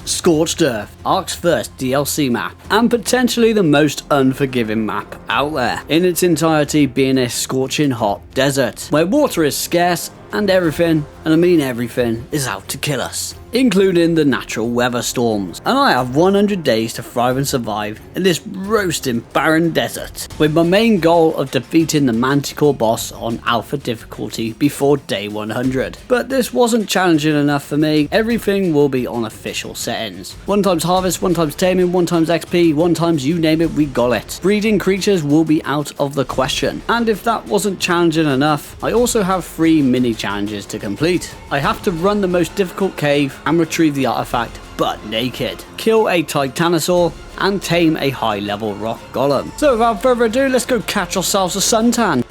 Scorched Earth, ARK's first DLC map, and potentially the most unforgiving map out there, in its entirety being a scorching hot desert, where water is scarce and everything, and I mean everything, is out to kill us, including the natural weather storms. And I have 100 days to thrive and survive in this roasting barren desert, with my main goal of defeating the Manticore boss on alpha difficulty before day 100. But this wasn't challenging enough for me. Everything will be on official settings. 1 times harvest, 1 times taming, 1 times XP, 1 times you name it, we got it. Breeding creatures will be out of the question. And if that wasn't challenging enough, I also have 3 mini challenges to complete. I have to run the most difficult cave and retrieve the artifact butt naked, kill a titanosaur, and tame a high level rock golem. So without further ado, let's go catch ourselves a suntan.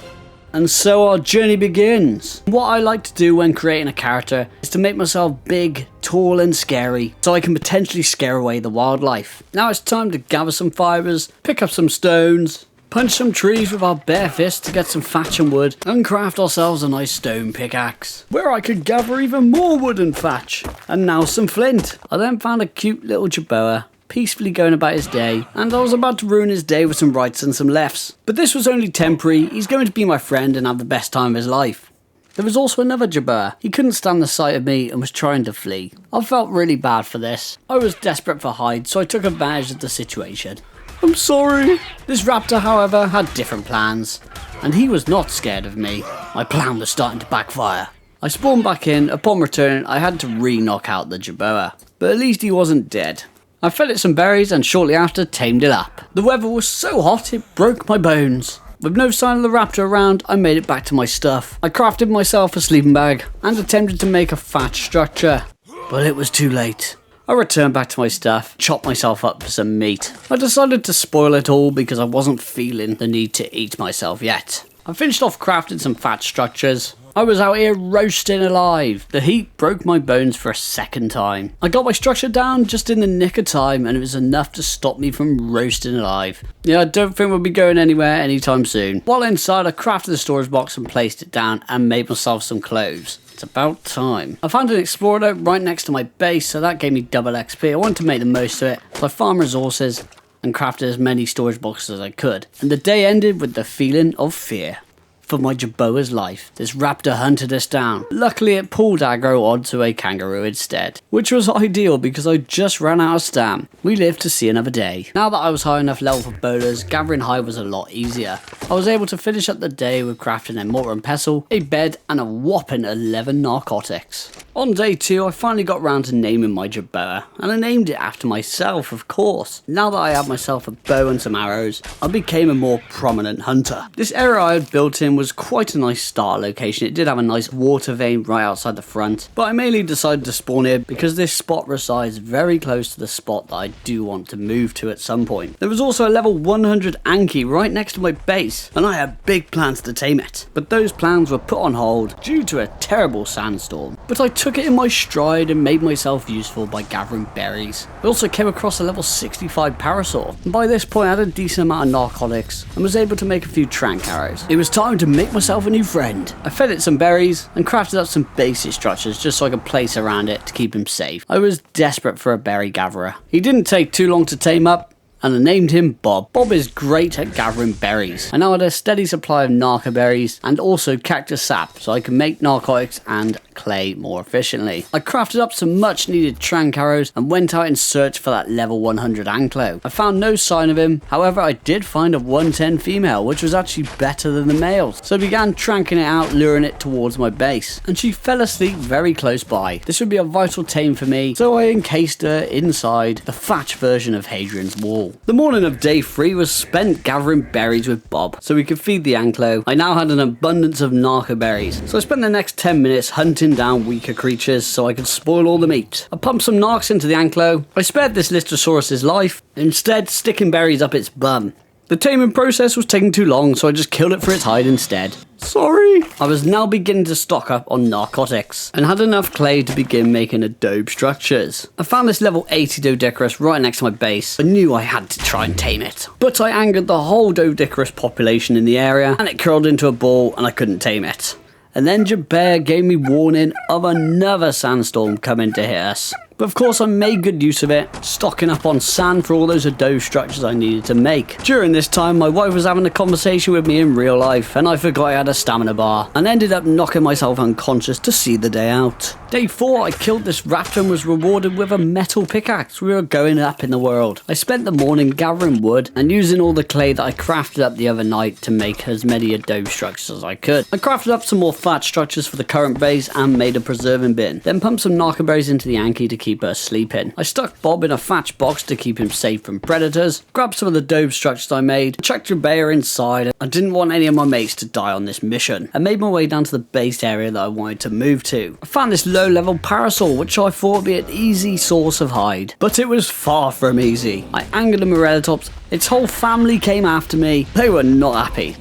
And so our journey begins. What I like to do when creating a character is to make myself big, tall and scary, so I can potentially scare away the wildlife. Now it's time to gather some fibres, pick up some stones, punch some trees with our bare fists to get some thatch and wood, and craft ourselves a nice stone pickaxe, where I could gather even more wood and thatch, and now some flint. I then found a cute little Jerboa, peacefully going about his day, and I was about to ruin his day with some rights and some lefts. But this was only temporary. He's going to be my friend and have the best time of his life. There was also another Jerboa. He couldn't stand the sight of me and was trying to flee. I felt really bad for this. I was desperate for hide, so I took advantage of the situation. I'm sorry. This raptor, however, had different plans, and he was not scared of me. My plan was starting to backfire. I spawned back in. Upon return, I had to re-knock out the Jerboa, but at least he wasn't dead. I fed it some berries and shortly after tamed it up. The weather was so hot it broke my bones. With no sign of the raptor around, I made it back to my stuff. I crafted myself a sleeping bag and attempted to make a thatch structure, but it was too late. I returned back to my stuff, chopped myself up for some meat. I decided to spoil it all because I wasn't feeling the need to eat myself yet. I finished off crafting some thatch structures. I was out here roasting alive. The heat broke my bones for a second time. I got my structure down just in the nick of time, and it was enough to stop me from roasting alive. Yeah, I don't think we'll be going anywhere anytime soon. While inside, I crafted the storage box and placed it down and made myself some clothes. It's about time. I found an explorer note right next to my base, so that gave me double XP. I wanted to make the most of it, so I farmed resources and crafted as many storage boxes as I could. And the day ended with the feeling of fear for my Jerboa's life. This raptor hunted us down. Luckily it pulled aggro onto a kangaroo instead, which was ideal because I just ran out of stam. We lived to see another day. Now that I was high enough level for boulders, gathering hide was a lot easier. I was able to finish up the day with crafting a mortar and pestle, a bed and a whopping 11 narcotics. On day 2 I finally got round to naming my Jerboa, and I named it after myself, of course. Now that I had myself a bow and some arrows, I became a more prominent hunter. This area I had built in was quite a nice start location. It did have a nice water vein right outside the front, but I mainly decided to spawn here because this spot resides very close to the spot that I do want to move to at some point. There was also a level 100 Anki right next to my base, and I had big plans to tame it, but those plans were put on hold due to a terrible sandstorm. But I took it in my stride and made myself useful by gathering berries. I also came across a level 65 parasaur, and by this point I had a decent amount of narcotics and was able to make a few trank arrows. It was time to make myself a new friend. I fed it some berries and crafted up some basic structures just so I could place around it to keep him safe. I was desperate for a berry gatherer. He didn't take too long to tame up, and I named him Bob. Bob is great at gathering berries. I now had a steady supply of narco berries and also cactus sap, so I can make narcotics and clay more efficiently. I crafted up some much needed trank arrows and went out in search for that level 100 anklo. I found no sign of him, however I did find a 110 female, which was actually better than the males. So I began tranking it out, luring it towards my base, and she fell asleep very close by. This would be a vital tame for me, so I encased her inside the thatch version of Hadrian's Wall. The morning of day 3 was spent gathering berries with Bob so we could feed the anklo. I now had an abundance of narco berries, so I spent the next 10 minutes hunting down weaker creatures so I could spoil all the meat. I pumped some narcs into the anklo. I spared this Lystrosaurus's life, instead sticking berries up its bum. The taming process was taking too long, so I just killed it for its hide instead. Sorry. I was now beginning to stock up on narcotics and had enough clay to begin making adobe structures. I found this level 80 Doedicurus right next to my base. I knew I had to try and tame it, but I angered the whole Doedicurus population in the area and it curled into a ball and I couldn't tame it. And then Jerboa gave me warning of another sandstorm coming to hit us. But of course I made good use of it, stocking up on sand for all those adobe structures I needed to make. During this time my wife was having a conversation with me in real life, and I forgot I had a stamina bar, and ended up knocking myself unconscious to see the day out. Day 4 I killed this raptor and was rewarded with a metal pickaxe. We were going up in the world. I spent the morning gathering wood and using all the clay that I crafted up the other night to make as many adobe structures as I could. I crafted up some more thatch structures for the current base and made a preserving bin, then pumped some knockerberries into the Yankee to keep her sleeping. I stuck Bob in a thatch box to keep him safe from predators, grabbed some of the adobe structures I made, chucked Rebecca inside. I didn't want any of my mates to die on this mission, and made my way down to the base area that I wanted to move to. I found this low level parasol which I thought would be an easy source of hide, but it was far from easy. I angered the Morellatops, its whole family came after me, they were not happy.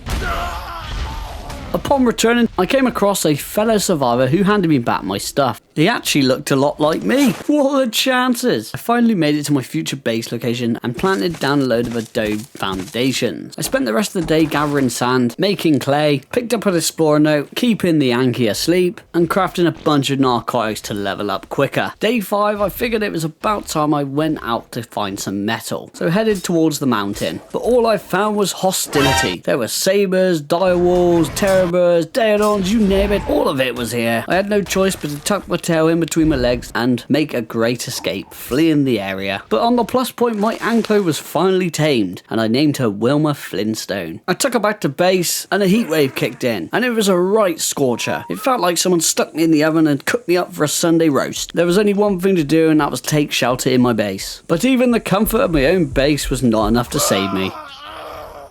Upon returning, I came across a fellow survivor who handed me back my stuff. He actually looked a lot like me. What are the chances? I finally made it to my future base location and planted down a load of adobe foundations. I spent the rest of the day gathering sand, making clay, picked up an explorer note, keeping the Yankee asleep, and crafting a bunch of narcotics to level up quicker. Day 5, I figured it was about time I went out to find some metal, so headed towards the mountain. But all I found was hostility. There were sabers, direwolves, terrorbirds, daedons, you name it, all of it was here. I had no choice but to tuck my tail in between my legs and make a great escape, fleeing the area. But on the plus point, my anklo was finally tamed, and I named her Wilma Flintstone. I took her back to base, and a heatwave kicked in, and it was a right scorcher. It felt like someone stuck me in the oven and cooked me up for a Sunday roast. There was only one thing to do, and that was take shelter in my base. But even the comfort of my own base was not enough to save me.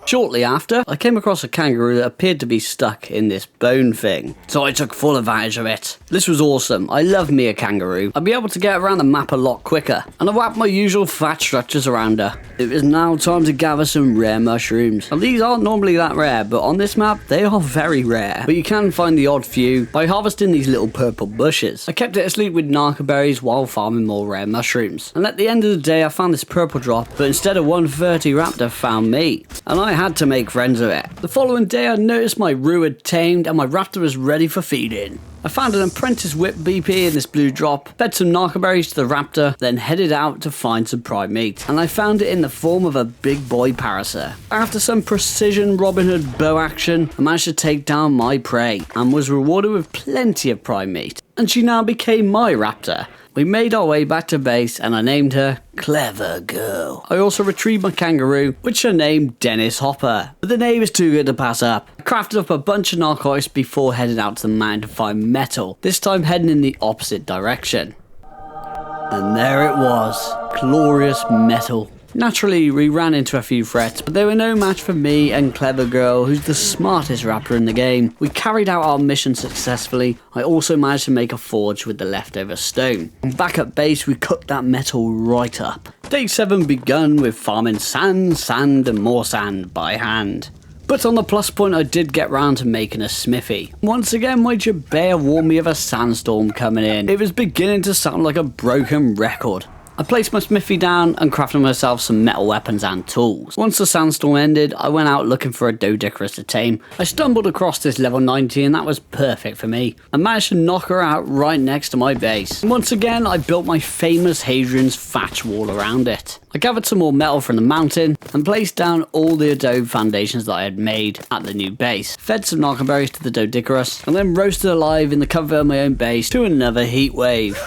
Shortly after, I came across a kangaroo that appeared to be stuck in this bone thing, so I took full advantage of it. This was awesome. I love me a kangaroo. I'd be able to get around the map a lot quicker, and I wrapped my usual thatch structures around her. It was now time to gather some rare mushrooms. Now, these aren't normally that rare, but on this map, they are very rare. But you can find the odd few by harvesting these little purple bushes. I kept it asleep with narcoberries while farming more rare mushrooms. And at the end of the day, I found this purple drop, but instead of 130 raptor found me. And I had to make friends with it. The following day I noticed my roo had tamed and my raptor was ready for feeding. I found an apprentice whip BP in this blue drop, fed some narcoberries to the raptor, then headed out to find some prime meat, and I found it in the form of a big boy parasaur. After some precision Robin Hood bow action, I managed to take down my prey and was rewarded with plenty of prime meat, and she now became my raptor. We made our way back to base and I named her Clever Girl. I also retrieved my kangaroo, which I named Dennis Hopper, but the name is too good to pass up. I crafted up a bunch of narcotics before heading out to the mountain to find metal, this time heading in the opposite direction. And there it was, glorious metal. Naturally, we ran into a few threats, but they were no match for me and Clever Girl, who's the smartest rapper in the game. We carried out our mission successfully. I also managed to make a forge with the leftover stone. And back at base, we cooked that metal right up. Day 7 begun with farming sand, and more sand by hand. But on the plus point, I did get round to making a smithy. Once again, my Jabea warned me of a sandstorm coming in. It was beginning to sound like a broken record. I placed my smithy down and crafted myself some metal weapons and tools. Once the sandstorm ended, I went out looking for a Doedicurus to tame. I stumbled across this level 90 and that was perfect for me. I managed to knock her out right next to my base. And once again, I built my famous Hadrian's thatch wall around it. I gathered some more metal from the mountain and placed down all the adobe foundations that I had made at the new base. Fed some narcoberries to the Doedicurus and then roasted alive in the comfort of my own base to another heat wave.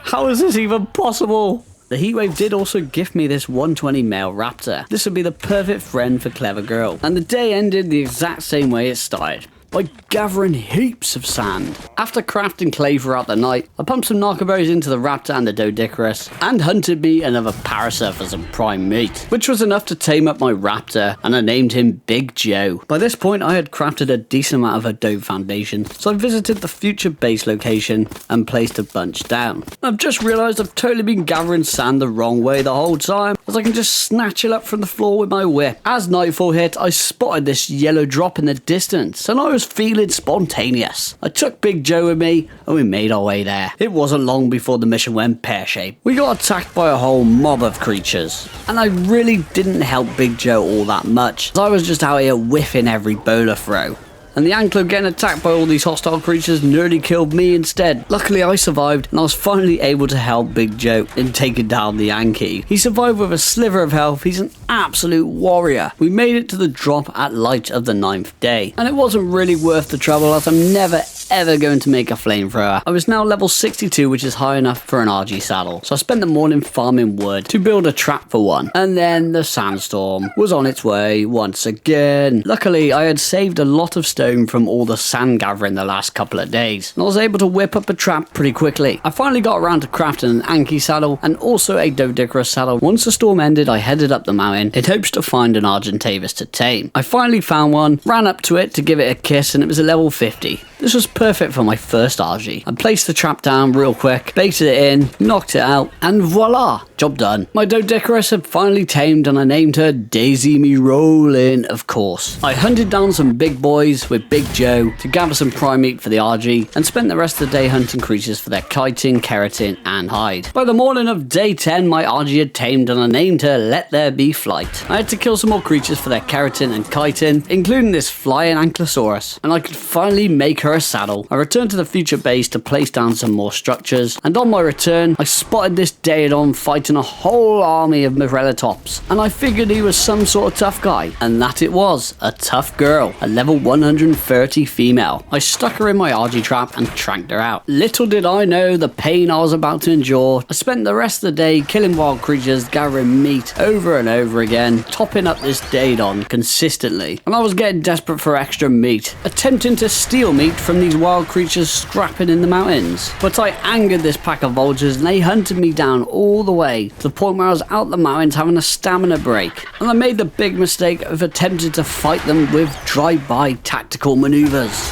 How is this even possible? The heatwave did also gift me this 120 male raptor. This would be the perfect friend for Clever Girl. And the day ended the exact same way it started, by gathering heaps of sand. After crafting clay throughout the night, I pumped some narcoberries into the raptor and the Doedicurus, and hunted me another parasaur for some prime meat, which was enough to tame up my raptor, and I named him Big Joe. By this point, I had crafted a decent amount of adobe foundation, so I visited the future base location and placed a bunch down. I've just realised I've totally been gathering sand the wrong way the whole time, as I can just snatch it up from the floor with my whip. As nightfall hit, I spotted this yellow drop in the distance, and I was feeling spontaneous. I took Big Joe with me and we made our way there. It wasn't long before the mission went pear-shaped. We got attacked by a whole mob of creatures, and I really didn't help Big Joe all that much, as I was just out here whiffing every bowler throw. and the Ankler getting attacked by all these hostile creatures nearly killed me instead. Luckily I survived, and I was finally able to help Big Joe in taking down the Yankee. He survived with a sliver of health. He's an absolute warrior. We made it to the drop at light of the 9th day, and it wasn't really worth the trouble, as I'm never ever going to make a flamethrower. I was now level 62, which is high enough for an RG saddle, so I spent the morning farming wood to build a trap for one, and then the sandstorm was on its way once again. Luckily I had saved a lot of stone from all the sand gathering the last couple of days, and I was able to whip up a trap pretty quickly. I finally got around to crafting an Anki saddle and also a Doedicurus saddle. Once the storm ended, I headed up the mountain in hopes to find an Argentavis to tame. I finally found one, ran up to it to give it a kiss, and it was a level 50. This was perfect for my first RG. I placed the trap down real quick, baited it in, knocked it out, and voila, job done. My Doedicurus had finally tamed, and I named her Daisy Me Rollin', of course. I hunted down some big boys with Big Joe to gather some prime meat for the RG, and spent the rest of the day hunting creatures for their chitin, keratin, and hide. By the morning of day 10, my RG had tamed, and I named her Let There Be Flight. I had to kill some more creatures for their keratin and chitin, including this flying Ankylosaurus, and I could finally make her a saddle. I returned to the future base to place down some more structures, and on my return I spotted this Daedon fighting a whole army of Morellatops, and I figured he was some sort of tough guy, and that it was a tough girl, a level 130 female. I stuck her in my RG trap and tracked her out. Little did I know the pain I was about to endure. I spent the rest of the day killing wild creatures, gathering meat over and over again, topping up this Daedon consistently, and I was getting desperate for extra meat, attempting to steal meat from these wild creatures scrapping in the mountains. But I angered this pack of vultures, and they hunted me down all the way to the point where I was out the mountains having a stamina break, and I made the big mistake of attempting to fight them with drive-by tactical maneuvers.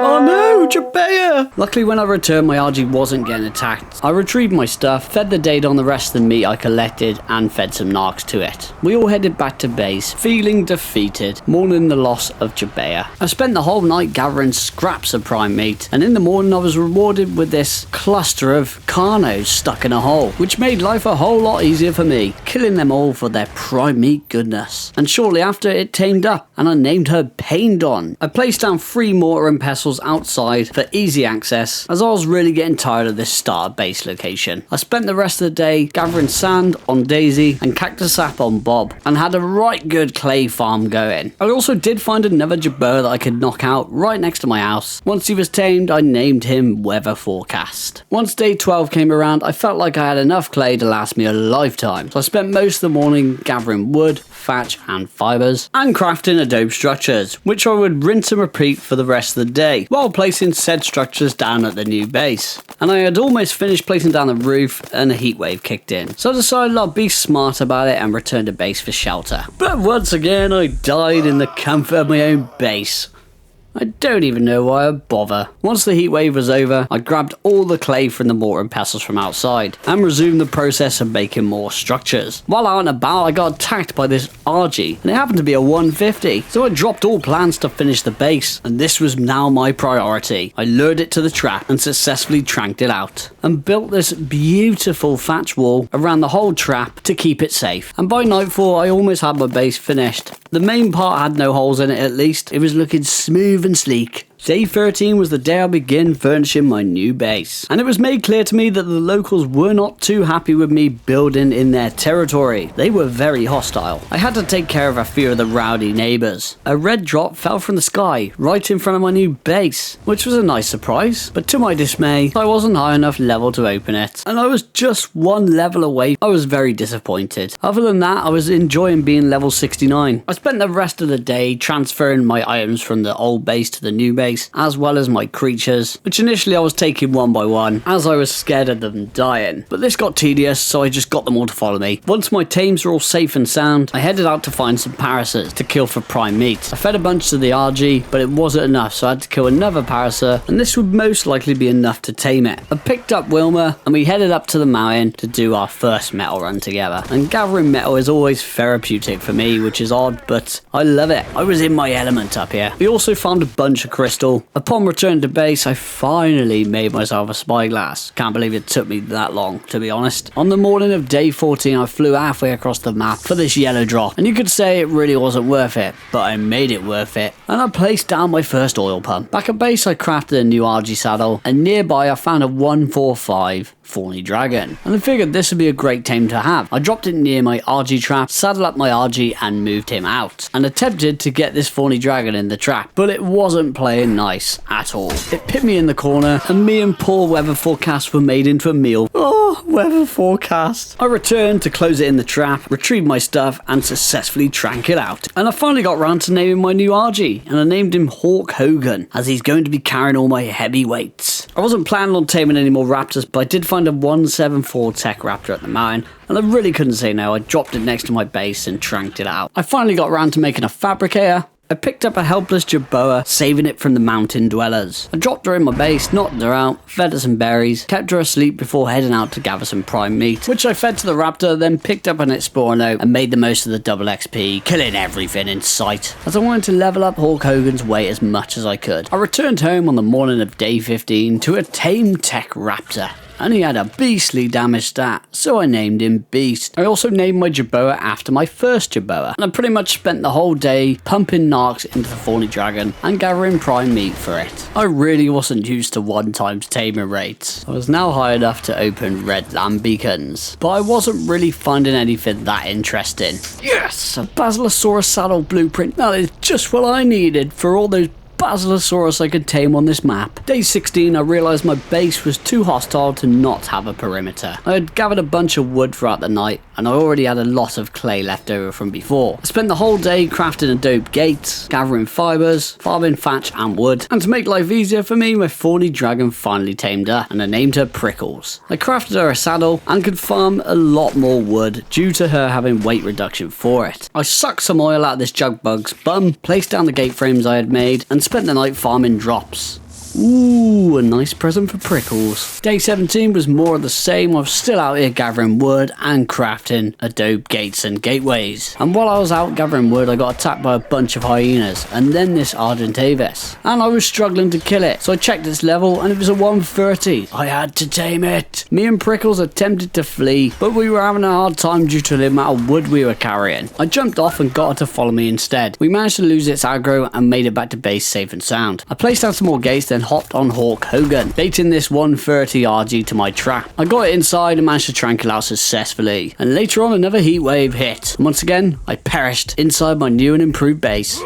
Oh no, Jabea! Luckily when I returned, my RG wasn't getting attacked. I retrieved my stuff, fed the Daedon the rest of the meat I collected, and fed some narcs to it. We all headed back to base, feeling defeated, mourning the loss of Jabea. I spent the whole night gathering scraps of prime meat, and in the morning I was rewarded with this cluster of Carnos stuck in a hole, which made life a whole lot easier for me, killing them all for their prime meat goodness. And shortly after, it tamed up, and I named her Paindon. I placed down 3 mortar and pestle outside for easy access, as I was really getting tired of this starter base location. I spent the rest of the day gathering sand on Daisy and cactus sap on Bob, and had a right good clay farm going. I also did find another Jabber that I could knock out right next to my house. Once he was tamed, I named him Weather Forecast. Once day 12 came around, I felt like I had enough clay to last me a lifetime, so I spent most of the morning gathering wood, thatch and fibres, and crafting adobe structures, which I would rinse and repeat for the rest of the day, while placing said structures down at the new base. And I had almost finished placing down the roof, and a heat wave kicked in, so I decided I'd be smart about it and return to base for shelter. But once again I died in the comfort of my own base. I don't even know why I bother. Once the heat wave was over, I grabbed all the clay from the mortar and pestles from outside and resumed the process of making more structures. While out and about, I got attacked by this RG, and it happened to be a 150, so I dropped all plans to finish the base, and this was now my priority. I lured it to the trap and successfully tranked it out, and built this beautiful thatch wall around the whole trap to keep it safe. And by nightfall, I almost had my base finished. The main part had no holes in it, at least. It was looking smooth and sleek. Day 13 was the day I began furnishing my new base, and it was made clear to me that the locals were not too happy with me building in their territory. They were very hostile. I had to take care of a few of the rowdy neighbours. A red drop fell from the sky right in front of my new base, which was a nice surprise, but to my dismay, I wasn't high enough level to open it, and I was just 1 level away. I was very disappointed. Other than that, I was enjoying being level 69. I spent the rest of the day transferring my items from the old base to the new base, as well as my creatures, which initially I was taking one by one, as I was scared of them dying. But this got tedious, so I just got them all to follow me. Once my tames were all safe and sound, I headed out to find some parasites to kill for prime meat. I fed a bunch to the RG, but it wasn't enough, so I had to kill another parasite, and this would most likely be enough to tame it. I picked up Wilma, and we headed up to the mountain to do our first metal run together. And gathering metal is always therapeutic for me, which is odd, but I love it. I was in my element up here. We also found a bunch of crystals crystal. Upon return to base, I finally made myself a spyglass. Can't believe it took me that long, to be honest. On the morning of day 14, I flew halfway across the map for this yellow drop, and you could say it really wasn't worth it, but I made it worth it, and I placed down my first oil pump. Back at base, I crafted a new RG saddle, and nearby I found a 145 Thorny Dragon, and I figured this would be a great tame to have. I dropped it near my RG trap, saddled up my RG and moved him out, and attempted to get this Thorny Dragon in the trap, but it wasn't playing nice at all. It pit me in the corner, and me and poor weather forecast were made into a meal. Oh, weather forecast. I returned to close it in the trap, retrieved my stuff, and successfully trank it out. And I finally got round to naming my new RG, and I named him Hawk Hogan, as he's going to be carrying all my heavy weights. I wasn't planning on taming any more raptors, but I did find a 174 Tech Raptor at the mountain, and I really couldn't say no. I dropped it next to my base and tranked it out. I finally got around to making a fabricator. I picked up a helpless jerboa, saving it from the mountain dwellers. I dropped her in my base, knocked her out, fed her some berries, kept her asleep before heading out to gather some prime meat, which I fed to the raptor, then picked up an Explorano and made the most of the double XP, killing everything in sight, as I wanted to level up Hawk Hogan's weight as much as I could. I returned home on the morning of day 15 to a tame Tech Raptor, and he had a beastly damage stat, so I named him Beast. I also named my jerboa after my first jerboa, and I pretty much spent the whole day pumping narcs into the Thorny Dragon and gathering prime meat for it. I really wasn't used to 1x tamer rates. I was now high enough to open red land beacons, but I wasn't really finding anything that interesting. Yes! A Basilosaurus saddle blueprint. That is just what I needed for all those Basilosaurus I could tame on this map. Day 16, I realised my base was too hostile to not have a perimeter. I had gathered a bunch of wood throughout the night, and I already had a lot of clay left over from before. I spent the whole day crafting a dope gate, gathering fibres, farming thatch and wood, and to make life easier for me, my Thorny Dragon finally tamed her, and I named her Prickles. I crafted her a saddle and could farm a lot more wood due to her having weight reduction for it. I sucked some oil out of this jug bug's bum, placed down the gate frames I had made, and spent the night farming drops. Ooh, a nice present for Prickles. Day 17 was more of the same. I was still out here gathering wood and crafting adobe gates and gateways. And while I was out gathering wood, I got attacked by a bunch of hyenas, and then this Ardent Avis. And I was struggling to kill it, so I checked its level, and it was a 130. I had to tame it. Me and Prickles attempted to flee, but we were having a hard time due to the amount of wood we were carrying. I jumped off and got her to follow me instead. We managed to lose its aggro and made it back to base safe and sound. I placed down some more gates, then hopped on Hawk Hogan, baiting this 130 RG to my trap. I got it inside and managed to tranquil out successfully, and later on another heat wave hit. And once again, I perished inside my new and improved base.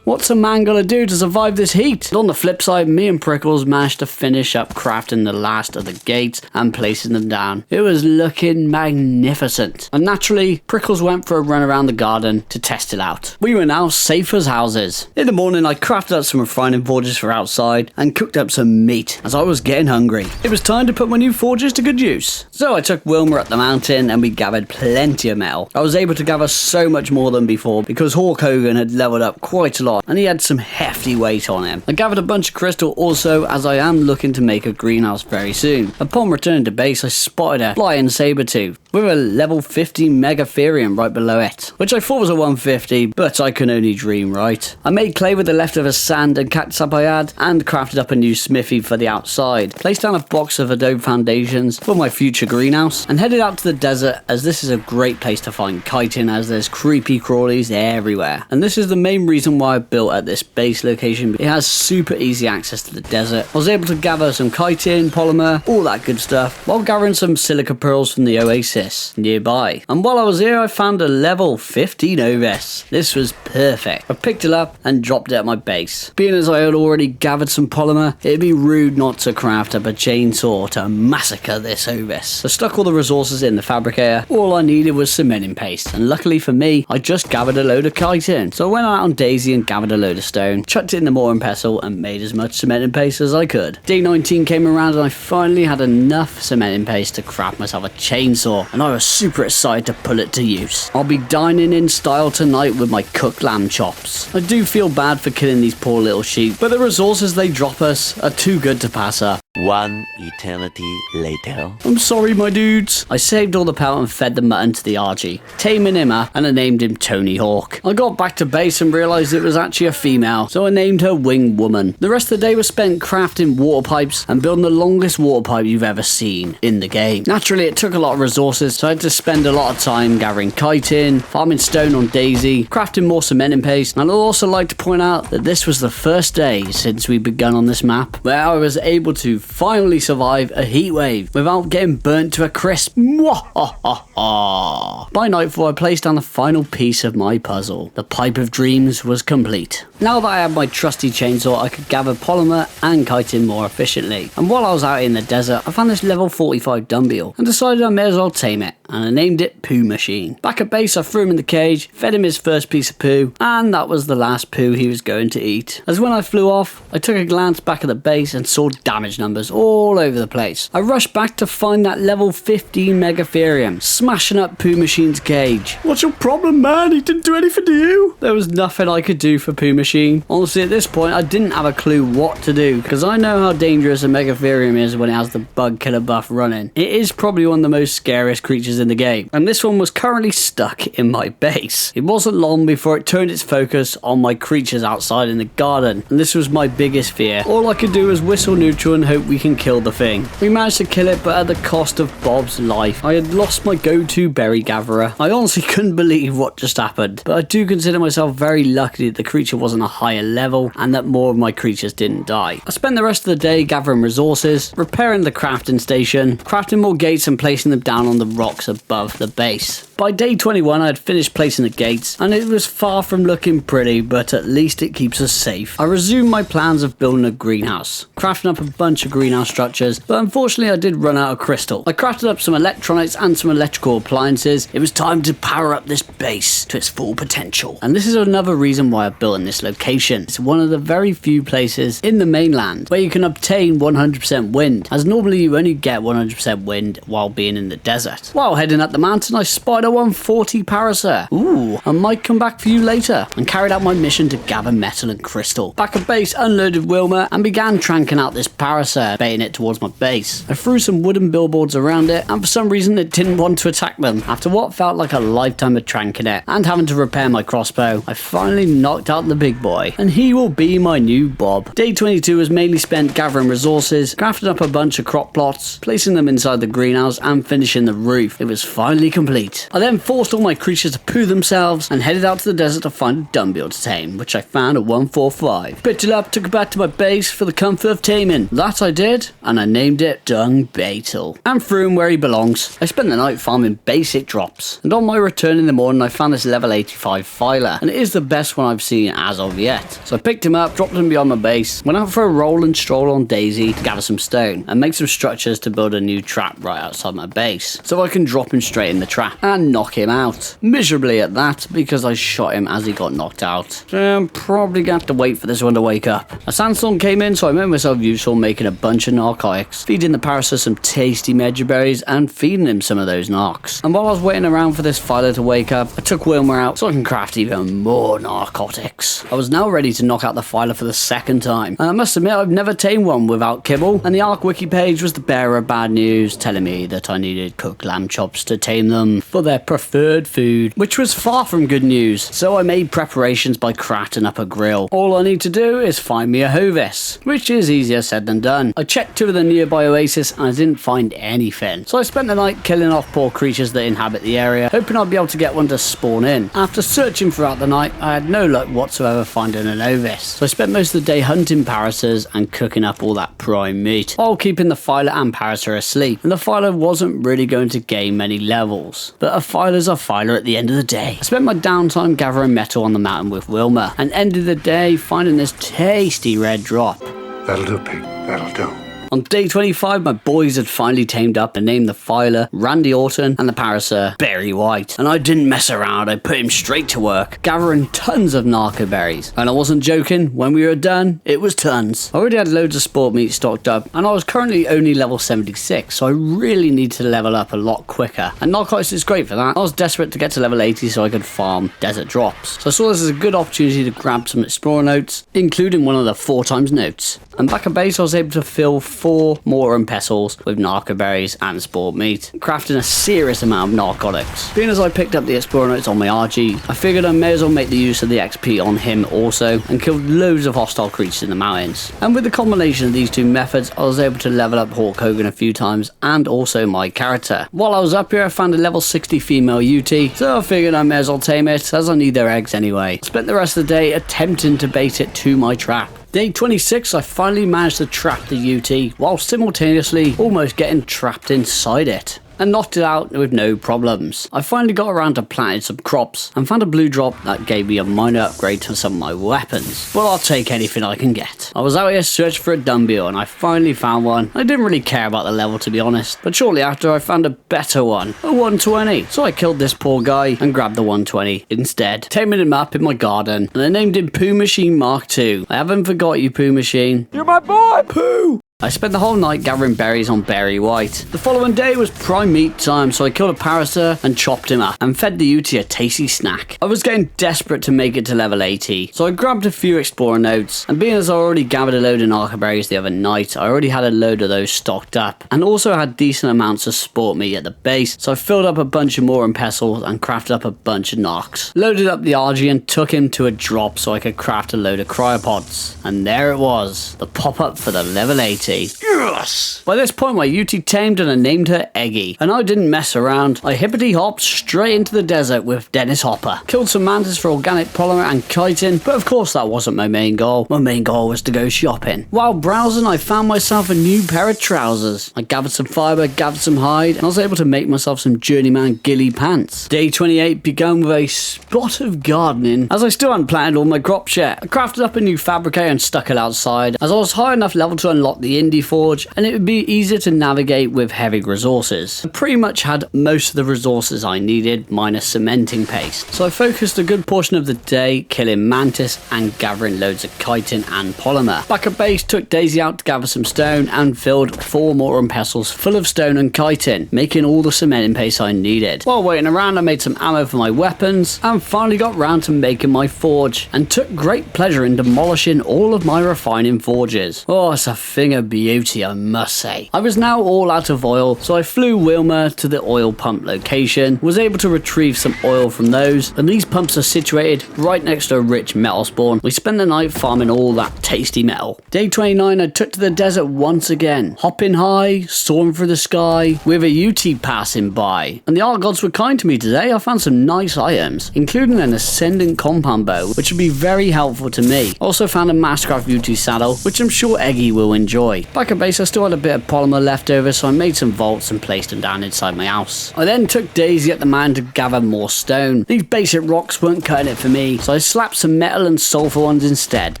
What's a man gonna do to survive this heat? But on the flip side, me and Prickles managed to finish up crafting the last of the gates and placing them down. It was looking magnificent. And naturally, Prickles went for a run around the garden to test it out. We were now safe as houses. In the morning, I crafted up some refining forges for outside and cooked up some meat as I was getting hungry. It was time to put my new forges to good use. So I took Wilma up the mountain and we gathered plenty of metal. I was able to gather so much more than before because Hawk Hogan had leveled up quite a lot, and he had some hefty weight on him. I gathered a bunch of crystal also, as I am looking to make a greenhouse very soon. Upon returning to base, I spotted a flying saber-tooth with a level 50 Megatherium right below it, which I thought was a 150, but I can only dream, right? I made clay with the leftover sand and catsup I had, and crafted up a new smithy for the outside, placed down a box of adobe foundations for my future greenhouse, and headed out to the desert, as this is a great place to find chitin, as there's creepy crawlies everywhere. And this is the main reason why I built at this base location. It has super easy access to the desert. I was able to gather some chitin, polymer, all that good stuff, while gathering some silica pearls from the oasis nearby. And while I was here, I found a level 15 Ovis. This was perfect. I picked it up and dropped it at my base. Being as I had already gathered some polymer, it'd be rude not to craft up a chainsaw to massacre this Ovis. I stuck all the resources in the fabricator. All I needed was cementing paste, and luckily for me, I just gathered a load of chitin. So I went out on Daisy and gathered a load of stone, chucked it in the mortar pestle, and made as much cementing paste as I could. Day 19 came around and I finally had enough cementing paste to craft myself a chainsaw, and I was super excited to put it to use. I'll be dining in style tonight with my cooked lamb chops. I do feel bad for killing these poor little sheep, but the resources they drop us are too good to pass up. One eternity later. I'm sorry, my dudes. I saved all the pelt and fed the mutton to the RG, taming him up, and I named him Tony Hawk. I got back to base and realised it was actually a female, so I named her Wing Woman. The rest of the day was spent crafting water pipes and building the longest water pipe you've ever seen in the game. Naturally, it took a lot of resources, so I had to spend a lot of time gathering chitin, farming stone on Daisy, crafting more cementing paste, and I'd also like to point out that this was the first day since we begun on this map where I was able to finally survive a heat wave without getting burnt to a crisp. By nightfall, I placed down the final piece of my puzzle. The pipe of dreams was complete. Now that I had my trusty chainsaw, I could gather polymer and chitin more efficiently. And while I was out in the desert, I found this level 45 dumbbell and decided I may as well tame it, and I named it Poo Machine. Back at base, I threw him in the cage, fed him his first piece of poo, and that was the last poo he was going to eat. As when I flew off, I took a glance back at the base and saw damage numbers all over the place. I rushed back to find that level 15 Megatherium, smashing up Poo Machine's cage. What's your problem, man? He didn't do anything to you. There was nothing I could do for Poo Machine. Honestly, at this point, I didn't have a clue what to do, because I know how dangerous a Megatherium is when it has the bug killer buff running. It is probably one of the most scariest creatures in the game, and this one was currently stuck in my base. It wasn't long before it turned its focus on my creatures outside in the garden, and this was my biggest fear. All I could do was whistle neutral and hope we can kill the thing. We managed to kill it, but at the cost of Bob's life. I had lost my go-to berry gatherer. I honestly couldn't believe what just happened, but I do consider myself very lucky that the creature wasn't a higher level and that more of my creatures didn't die. I spent the rest of the day gathering resources, repairing the crafting station, crafting more gates and placing them down on the rocks above the base. By day 21, I had finished placing the gates, and it was far from looking pretty, but at least it keeps us safe. I resumed my plans of building a greenhouse, crafting up a bunch of greenhouse structures, but unfortunately I did run out of crystal. I crafted up some electronics and some electrical appliances. It was time to power up this base to its full potential. And this is another reason why I built in this location. It's one of the very few places in the mainland where you can obtain 100% wind, as normally you only get 100% wind while being in the desert. While heading up the mountain, I spied a 140 Parasaur. Ooh, I might come back for you later, and carried out my mission to gather metal and crystal. Back at base, unloaded Wilma and began tranking out this Parasaur, baiting it towards my base. I threw some wooden billboards around it, and for some reason it didn't want to attack them. After what felt like a lifetime of tranking it and having to repair my crossbow, I finally knocked out the big boy, and he will be my new Bob. Day 22 was mainly spent gathering resources, crafting up a bunch of crop plots, placing them inside the greenhouse and finishing the roof. It was finally complete. I then forced all my creatures to poo themselves and headed out to the desert to find a dumbbell to tame, which I found at 145. Picked it up, took it back to my base for the comfort of taming. That I did, and I named it Dung Beetle, and threw him where he belongs. I spent the night farming basic drops, and on my return in the morning I found this level 85 Filer, and it is the best one I've seen as of yet. So I picked him up, dropped him behind my base, went out for a roll and stroll on Daisy to gather some stone and make some structures to build a new trap right outside my base, so I can drop him straight in the trap and knock him out. Miserably at that, because I shot him as he got knocked out. So I'm probably gonna have to wait for this one to wake up. A sandstorm came in, so I made myself useful making a bunch of narcotics, feeding the Parasaur some tasty mejoberries and feeding him some of those narcs. And while I was waiting around for this Filer to wake up, I took Wilma out so I can craft even more narcotics. I was now ready to knock out the Filer for the second time, and I must admit I've never tamed one without kibble, and the ARK wiki page was the bearer of bad news, telling me that I needed cooked lamb chops to tame them for their preferred food, which was far from good news. So I made preparations by crafting up a grill. All I need to do is find me a Hovis, which is easier said than done. I checked two of the nearby oases and I didn't find anything, so I spent the night killing off poor creatures that inhabit the area, hoping I'd be able to get one to spawn in. After searching throughout the night, I had no luck whatsoever finding an Ovis, so I spent most of the day hunting Parasaurs and cooking up all that prime meat, while keeping the Filer and Parasaur asleep. And the Filer wasn't really going to gain many levels, but a Filer's a Filer at the end of the day. I spent my downtime gathering metal on the mountain with Wilma, and ended the day finding this tasty red drop. That'll do, pig. That'll do. On day 25, my boys had finally tamed up and named the Filer Randy Orton and the Parasaur Berry White. And I didn't mess around, I put him straight to work, gathering tons of narco berries. And I wasn't joking, when we were done, it was tons. I already had loads of sport meat stocked up, and I was currently only level 76, so I really need to level up a lot quicker. And narcotics is great for that. I was desperate to get to level 80 so I could farm desert drops. So I saw this as a good opportunity to grab some explorer notes, including one of the 4x notes. And back at base I was able to fill 4 mortar and pestles with narco berries and sport meat, crafting a serious amount of narcotics. Being as I picked up the explorer notes on my RG, I figured I may as well make the use of the XP on him also, and killed loads of hostile creatures in the mountains. And with the combination of these two methods, I was able to level up Hawk Hogan a few times and also my character. While I was up here, I found a level 60 female UT, so I figured I may as well tame it, as I need their eggs anyway. Spent the rest of the day attempting to bait it to my trap. Day 26, I finally managed to trap the UT while simultaneously almost getting trapped inside it, and knocked it out with no problems. I finally got around to planting some crops and found a blue drop that gave me a minor upgrade to some of my weapons. But I'll take anything I can get. I was out here searching for a dumbbell and I finally found one. I didn't really care about the level, to be honest, but shortly after I found a better one, a 120. So I killed this poor guy and grabbed the 120 instead, taming him up in my garden, and I named him Poo Machine Mark II. I haven't forgot you, Poo Machine. You're my boy, Poo! I spent the whole night gathering berries on Berry White. The following day was prime meat time, so I killed a parasaur and chopped him up and fed the UT a tasty snack. I was getting desperate to make it to level 80, so I grabbed a few explorer notes, and being as I already gathered a load of narco berries the other night, I already had a load of those stocked up, and also had decent amounts of sport meat at the base, so I filled up a bunch of more and pestles and crafted up a bunch of narcs. Loaded up the RG and took him to a drop so I could craft a load of cryopods, and there it was, the pop-up for the level 80. Yes! By this point my UT tamed and I named her Eggy, and I didn't mess around. I hippity hopped straight into the desert with Dennis Hopper. Killed some mantis for organic polymer and chitin, but of course that wasn't my main goal. My main goal was to go shopping. While browsing I found myself a new pair of trousers. I gathered some fibre, gathered some hide, and I was able to make myself some journeyman ghillie pants. Day 28 began with a spot of gardening, as I still hadn't planted all my crops yet. I crafted up a new fabricator and stuck it outside, as I was high enough level to unlock the indie forge, and it would be easier to navigate with heavy resources. I pretty much had most of the resources I needed, minus cementing paste. So I focused a good portion of the day killing mantis and gathering loads of chitin and polymer. Back at base, took Daisy out to gather some stone and filled 4 mortar and pestles full of stone and chitin, making all the cementing paste I needed. While waiting around, I made some ammo for my weapons and finally got round to making my forge, and took great pleasure in demolishing all of my refining forges. Oh, it's a thing of beauty, I must say. I was now all out of oil, so I flew Wilma to the oil pump location, was able to retrieve some oil from those, and these pumps are situated right next to a rich metal spawn. We spent the night farming all that tasty metal. Day 29 I took to the desert once again, hopping high, soaring through the sky, with a UT passing by. And the ARK gods were kind to me today. I found some nice items, including an ascendant compound bow, which would be very helpful to me. Also found a Mastercraft UT saddle, which I'm sure Eggy will enjoy. Back at base I still had a bit of polymer left over, so I made some vaults and placed them down inside my house. I then took Daisy at the mine to gather more stone. These basic rocks weren't cutting it for me, so I slapped some metal and sulfur ones instead,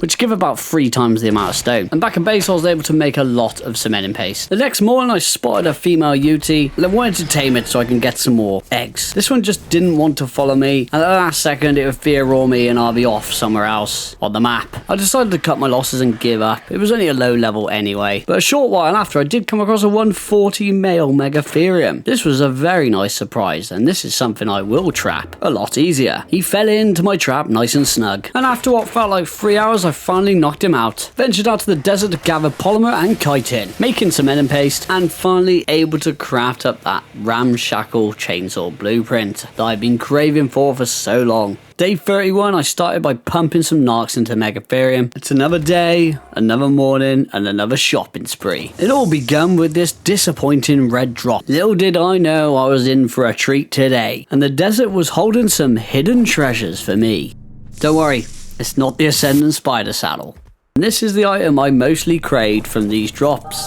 which give about 3 times the amount of stone. And back at base I was able to make a lot of cementing paste. The next morning I spotted a female UT, and I wanted to tame it so I can get some more eggs. This one just didn't want to follow me, and at the last second it would fear roar me and I'll be off somewhere else on the map. I decided to cut my losses and give up. It was only a low level anyway, but a short while after I did come across a 140 male Megatherium. This was a very nice surprise, and this is something I will trap a lot easier. He fell into my trap nice and snug, and after what felt like 3 hours I finally knocked him out. Ventured out to the desert to gather polymer and chitin, making cementing paste, and finally able to craft up that ramshackle chainsaw blueprint that I've been craving for so long. Day 31, I started by pumping some narcs into Megatherium. It's another day, another morning, and another shopping spree. It all began with this disappointing red drop. Little did I know I was in for a treat today, and the desert was holding some hidden treasures for me. Don't worry, it's not the Ascendant Spider Saddle. And this is the item I mostly craved from these drops.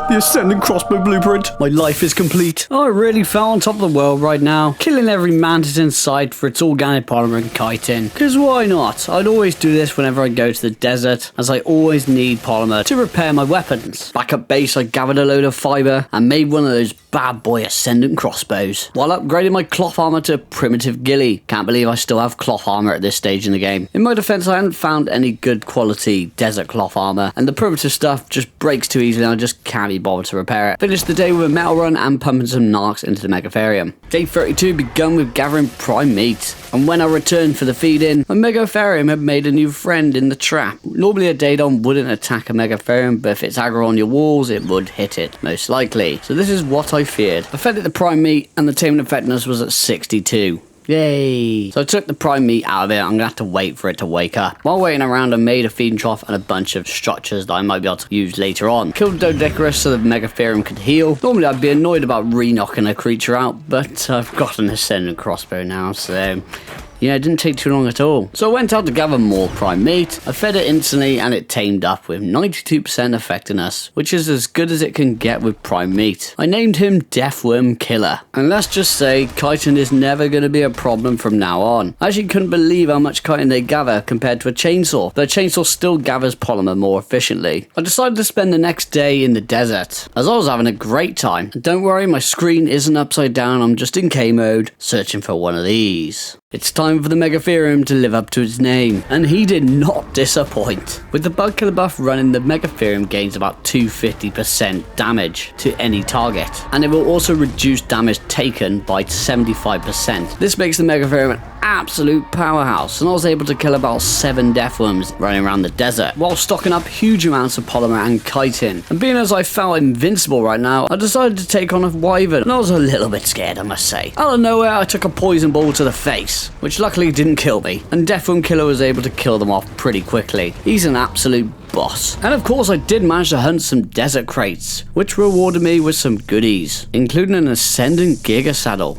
The Ascendant Crossbow Blueprint. My life is complete. I really fell on top of the world right now, killing every mantis in sight for its organic polymer and chitin. Cause why not? I'd always do this whenever I go to the desert, as I always need polymer to repair my weapons. Back at base I gathered a load of fibre and made one of those bad boy ascendant crossbows, while upgrading my cloth armor to primitive ghillie. Can't believe I still have cloth armor at this stage in the game. In my defense, I hadn't found any good quality desert cloth armor, and the primitive stuff just breaks too easily and I just can't be bothered to repair it. Finished the day with a metal run and pumping some narcs into the Megatherium. Day 32 begun with gathering prime meat, and when I returned for the feed-in, my Megatherium had made a new friend in the trap. Normally a Daedon wouldn't attack a Megatherium, but if it's aggro on your walls, it would hit it, most likely. So this is what I feared. I fed it the prime meat, and the taming effectiveness was at 62. Yay! So I took the prime meat out of it. I'm gonna have to wait for it to wake up. While waiting around, I made a feeding trough and a bunch of structures that I might be able to use later on. Killed Dodecarus so the Megatherium could heal. Normally I'd be annoyed about re-knocking a creature out, but I've got an ascendant crossbow now, so yeah, it didn't take too long at all. So I went out to gather more prime meat. I fed it instantly and it tamed up with 92% effectiveness, which is as good as it can get with prime meat. I named him Deathworm Killer. And let's just say, chitin is never going to be a problem from now on. I actually couldn't believe how much chitin they gather compared to a chainsaw. The chainsaw still gathers polymer more efficiently. I decided to spend the next day in the desert, as I was having a great time. And don't worry, my screen isn't upside down, I'm just in K mode, searching for one of these. It's time for the Megatherium to live up to its name, and he did not disappoint. With the bug killer buff running, the Megatherium gains about 250% damage to any target, and it will also reduce damage taken by 75%. This makes the Megatherium an absolute powerhouse, and I was able to kill about 7 deathworms running around the desert, while stocking up huge amounts of polymer and chitin. And being as I felt invincible right now, I decided to take on a wyvern, and I was a little bit scared, I must say. Out of nowhere, I took a poison ball to the face, which luckily didn't kill me, and Deathworm Killer was able to kill them off pretty quickly. He's an absolute boss. And of course I did manage to hunt some desert crates, which rewarded me with some goodies, including an Ascendant Giga Saddle,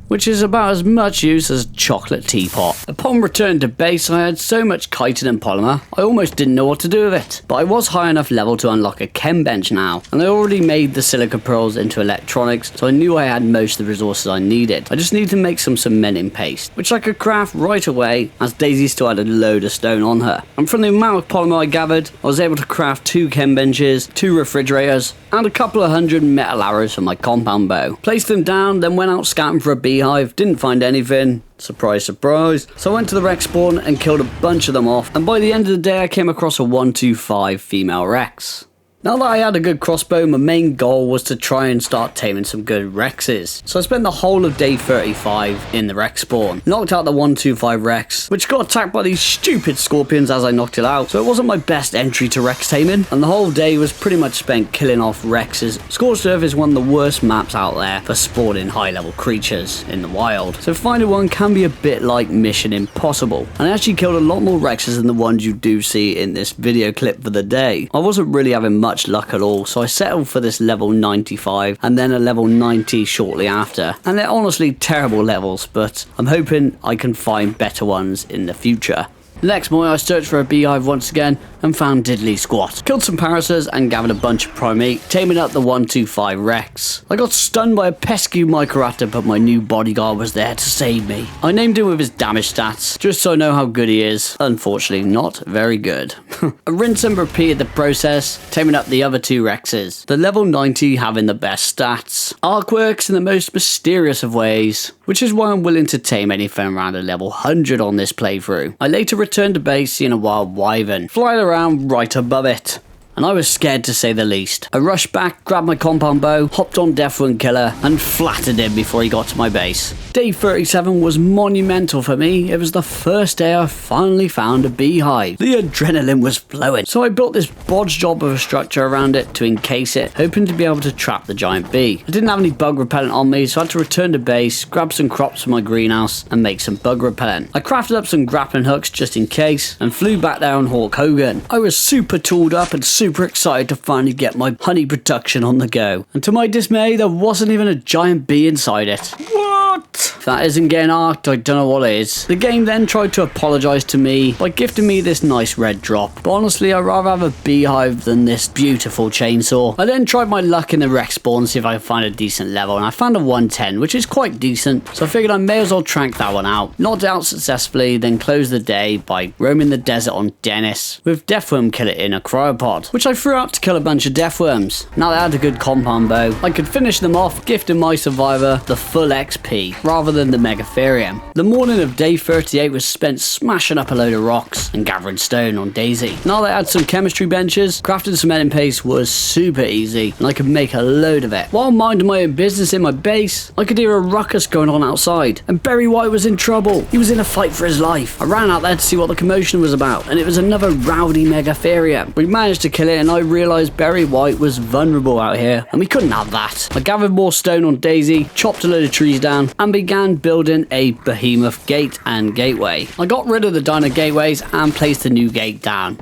which is about as much use as a chocolate teapot. Upon return to base, I had so much chitin and polymer, I almost didn't know what to do with it. But I was high enough level to unlock a chem bench now, and I already made the silica pearls into electronics, so I knew I had most of the resources I needed. I just needed to make some cementing paste, which I could craft right away, as Daisy still had a load of stone on her. And from the amount of polymer I gathered, I was able to craft 2 chem benches, 2 refrigerators, and a couple of 100 metal arrows for my compound bow. Placed them down, then went out scouting for a beehive, didn't find anything. Surprise, surprise. So I went to the Rex spawn and killed a bunch of them off, and by the end of the day I came across a 125 female Rex. Now that I had a good crossbow, my main goal was to try and start taming some good Rexes. So I spent the whole of day 35 in the Rex spawn. Knocked out the 125 Rex, which got attacked by these stupid scorpions as I knocked it out. So it wasn't my best entry to Rex taming, and the whole day was pretty much spent killing off Rexes. Scorched Earth is one of the worst maps out there for spawning high level creatures in the wild. So finding one can be a bit like Mission Impossible. And I actually killed a lot more Rexes than the ones you do see in this video clip for the day. I wasn't really having much luck at all, so I settled for this level 95 and then a level 90 shortly after, and they're honestly terrible levels, but I'm hoping I can find better ones in the future. Next morning I searched for a beehive once again and found Diddly Squat. Killed some parasites and gathered a bunch of prime meat, taming up the 125 Rex. I got stunned by a pesky Microraptor, but my new bodyguard was there to save me. I named him with his damage stats, just so I know how good he is. Unfortunately, not very good. I rinsed and repeated the process, taming up the other 2 Rexes, the level 90 having the best stats. ARK works in the most mysterious of ways, which is why I'm willing to tame anything around a level 100 on this playthrough. I later returned to base seeing a wild wyvern flying around right above it, and I was scared to say the least. I rushed back, grabbed my compound bow, hopped on Deathworm Killer, and flattered him before he got to my base. Day 37 was monumental for me. It was the first day I finally found a beehive. The adrenaline was flowing, so I built this bodge job of a structure around it to encase it, hoping to be able to trap the giant bee. I didn't have any bug repellent on me, so I had to return to base, grab some crops from my greenhouse, and make some bug repellent. I crafted up some grappling hooks just in case, and flew back there on Hawk Hogan. I was super tooled up and super excited to finally get my honey production on the go. And to my dismay, there wasn't even a giant bee inside it. What? If that isn't getting arced, I don't know what is. The game then tried to apologise to me by gifting me this nice red drop, but honestly I'd rather have a beehive than this beautiful chainsaw. I then tried my luck in the wreck spawn to see if I could find a decent level, and I found a 110, which is quite decent, so I figured I may as well trank that one out. Knocked it out successfully, then closed the day by roaming the desert on Dennis with Deathworm Killer in a cryopod, which I threw out to kill a bunch of deathworms. Now they had a good compound bow, I could finish them off, gifting my survivor the full XP rather than the Megatherium. The morning of day 38 was spent smashing up a load of rocks and gathering stone on Daisy. Now they had some chemistry benches, crafting cementing paste was super easy and I could make a load of it. While minding my own business in my base, I could hear a ruckus going on outside and Barry White was in trouble. He was in a fight for his life. I ran out there to see what the commotion was about, and it was another rowdy Megatherium. We managed to kill it and I realised Barry White was vulnerable out here and we couldn't have that. I gathered more stone on Daisy, chopped a load of trees down and began building a behemoth gate and gateway. I got rid of the dino gateways and placed a new gate down.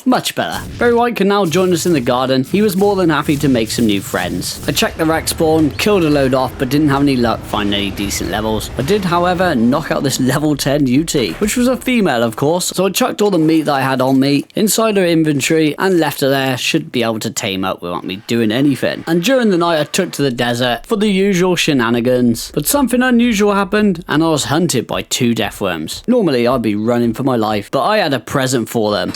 Much better. Barry White can now join us in the garden. He was more than happy to make some new friends. I checked the wreck spawn, killed a load off, but didn't have any luck finding any decent levels. I did, however, knock out this level 10 UT, which was a female, of course, so I chucked all the meat that I had on me inside her inventory and left her there. Should be able to tame up without me doing anything. And during the night, I took to the desert for the usual shenanigans. But something unusual happened, and I was hunted by 2 deathworms. Normally, I'd be running for my life, but I had a present for them.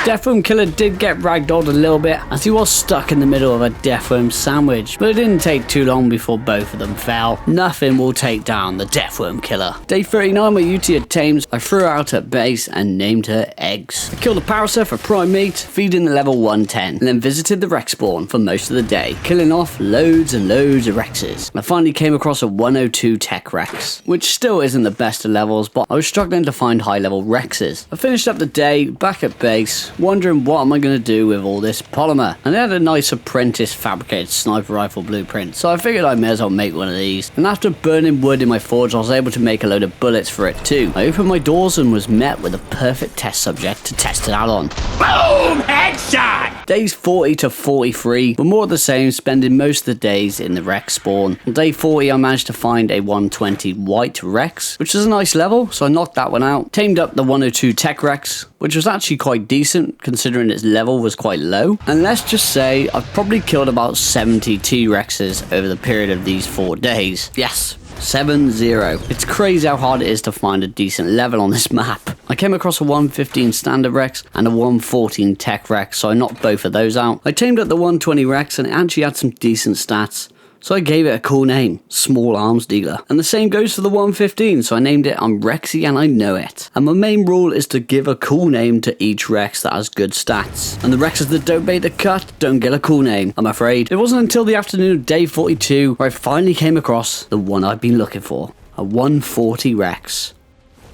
Deathworm Killer did get ragdolled a little bit as he was stuck in the middle of a deathworm sandwich, but it didn't take too long before both of them fell. Nothing will take down the Deathworm Killer. Day 39, my UT had tamed. I threw her out at base and named her Eggs. I killed a parasite for prime meat, feeding the level 110, and then visited the wreck spawn for most of the day, killing off loads and loads of Rexes. I finally came across a 102 Tech Rex, which still isn't the best of levels, but I was struggling to find high level Rexes. I finished up the day back at base, wondering what am I going to do with all this polymer, and they had a nice apprentice fabricated sniper rifle blueprint, so I figured I may as well make one of these. And after burning wood in my forge, I was able to make a load of bullets for it too. I opened my doors and was met with a perfect test subject to test it out on. Boom! Headshot! Days 40 to 43 were more of the same, spending most of the days in the Rex spawn. On day 40 I managed to find a 120 white Rex, which is a nice level, so I knocked that one out. Tamed up the 102 Tech Rex, which was actually quite decent considering its level was quite low. And let's just say I've probably killed about 70 T-Rexes over the period of these 4 days. Yes, 7-0. It's crazy how hard it is to find a decent level on this map. I came across a 115 standard Rex and a 114 Tech Rex, so I knocked both of those out. I tamed up the 120 Rex and it actually had some decent stats, so I gave it a cool name, Small Arms Dealer. And the same goes for the 115, so I named it I'm Rexy and I Know It. And my main rule is to give a cool name to each Rex that has good stats. And the Rexes that don't bait the cut don't get a cool name, I'm afraid. It wasn't until the afternoon of day 42 where I finally came across the one I've been looking for, a 140 Rex.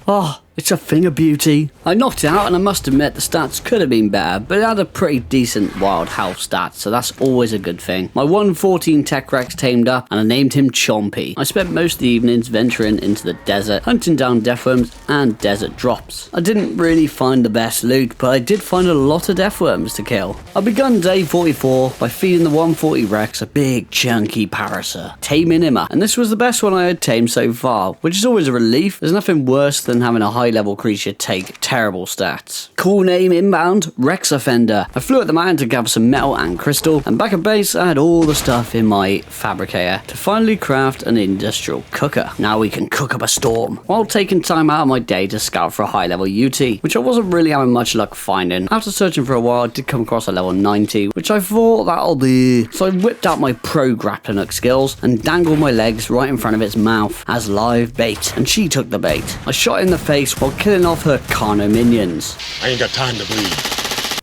Oh, it's a thing of beauty. I knocked it out and I must admit the stats could have been better, but it had a pretty decent wild health stat, so that's always a good thing. My 114 Tech Rex tamed up and I named him Chompy. I spent most of the evenings venturing into the desert, hunting down deathworms and desert drops. I didn't really find the best loot, but I did find a lot of deathworms to kill. I begun day 44 by feeding the 140 Rex a big chunky parasite, taming him up, and this was the best one I had tamed so far, which is always a relief. There's nothing worse than having a high level creature take terrible stats. Cool name inbound, Rex Offender. I flew at the mountain to gather some metal and crystal, and back at base I had all the stuff in my fabricator to finally craft an industrial cooker. Now we can cook up a storm, while taking time out of my day to scout for a high level UT, which I wasn't really having much luck finding. After searching for a while I did come across a level 90, which I thought that'll do. So I whipped out my pro grappling hook skills and dangled my legs right in front of its mouth as live bait, and she took the bait. I shot in the face while killing off her Carno minions. I ain't got time to bleed.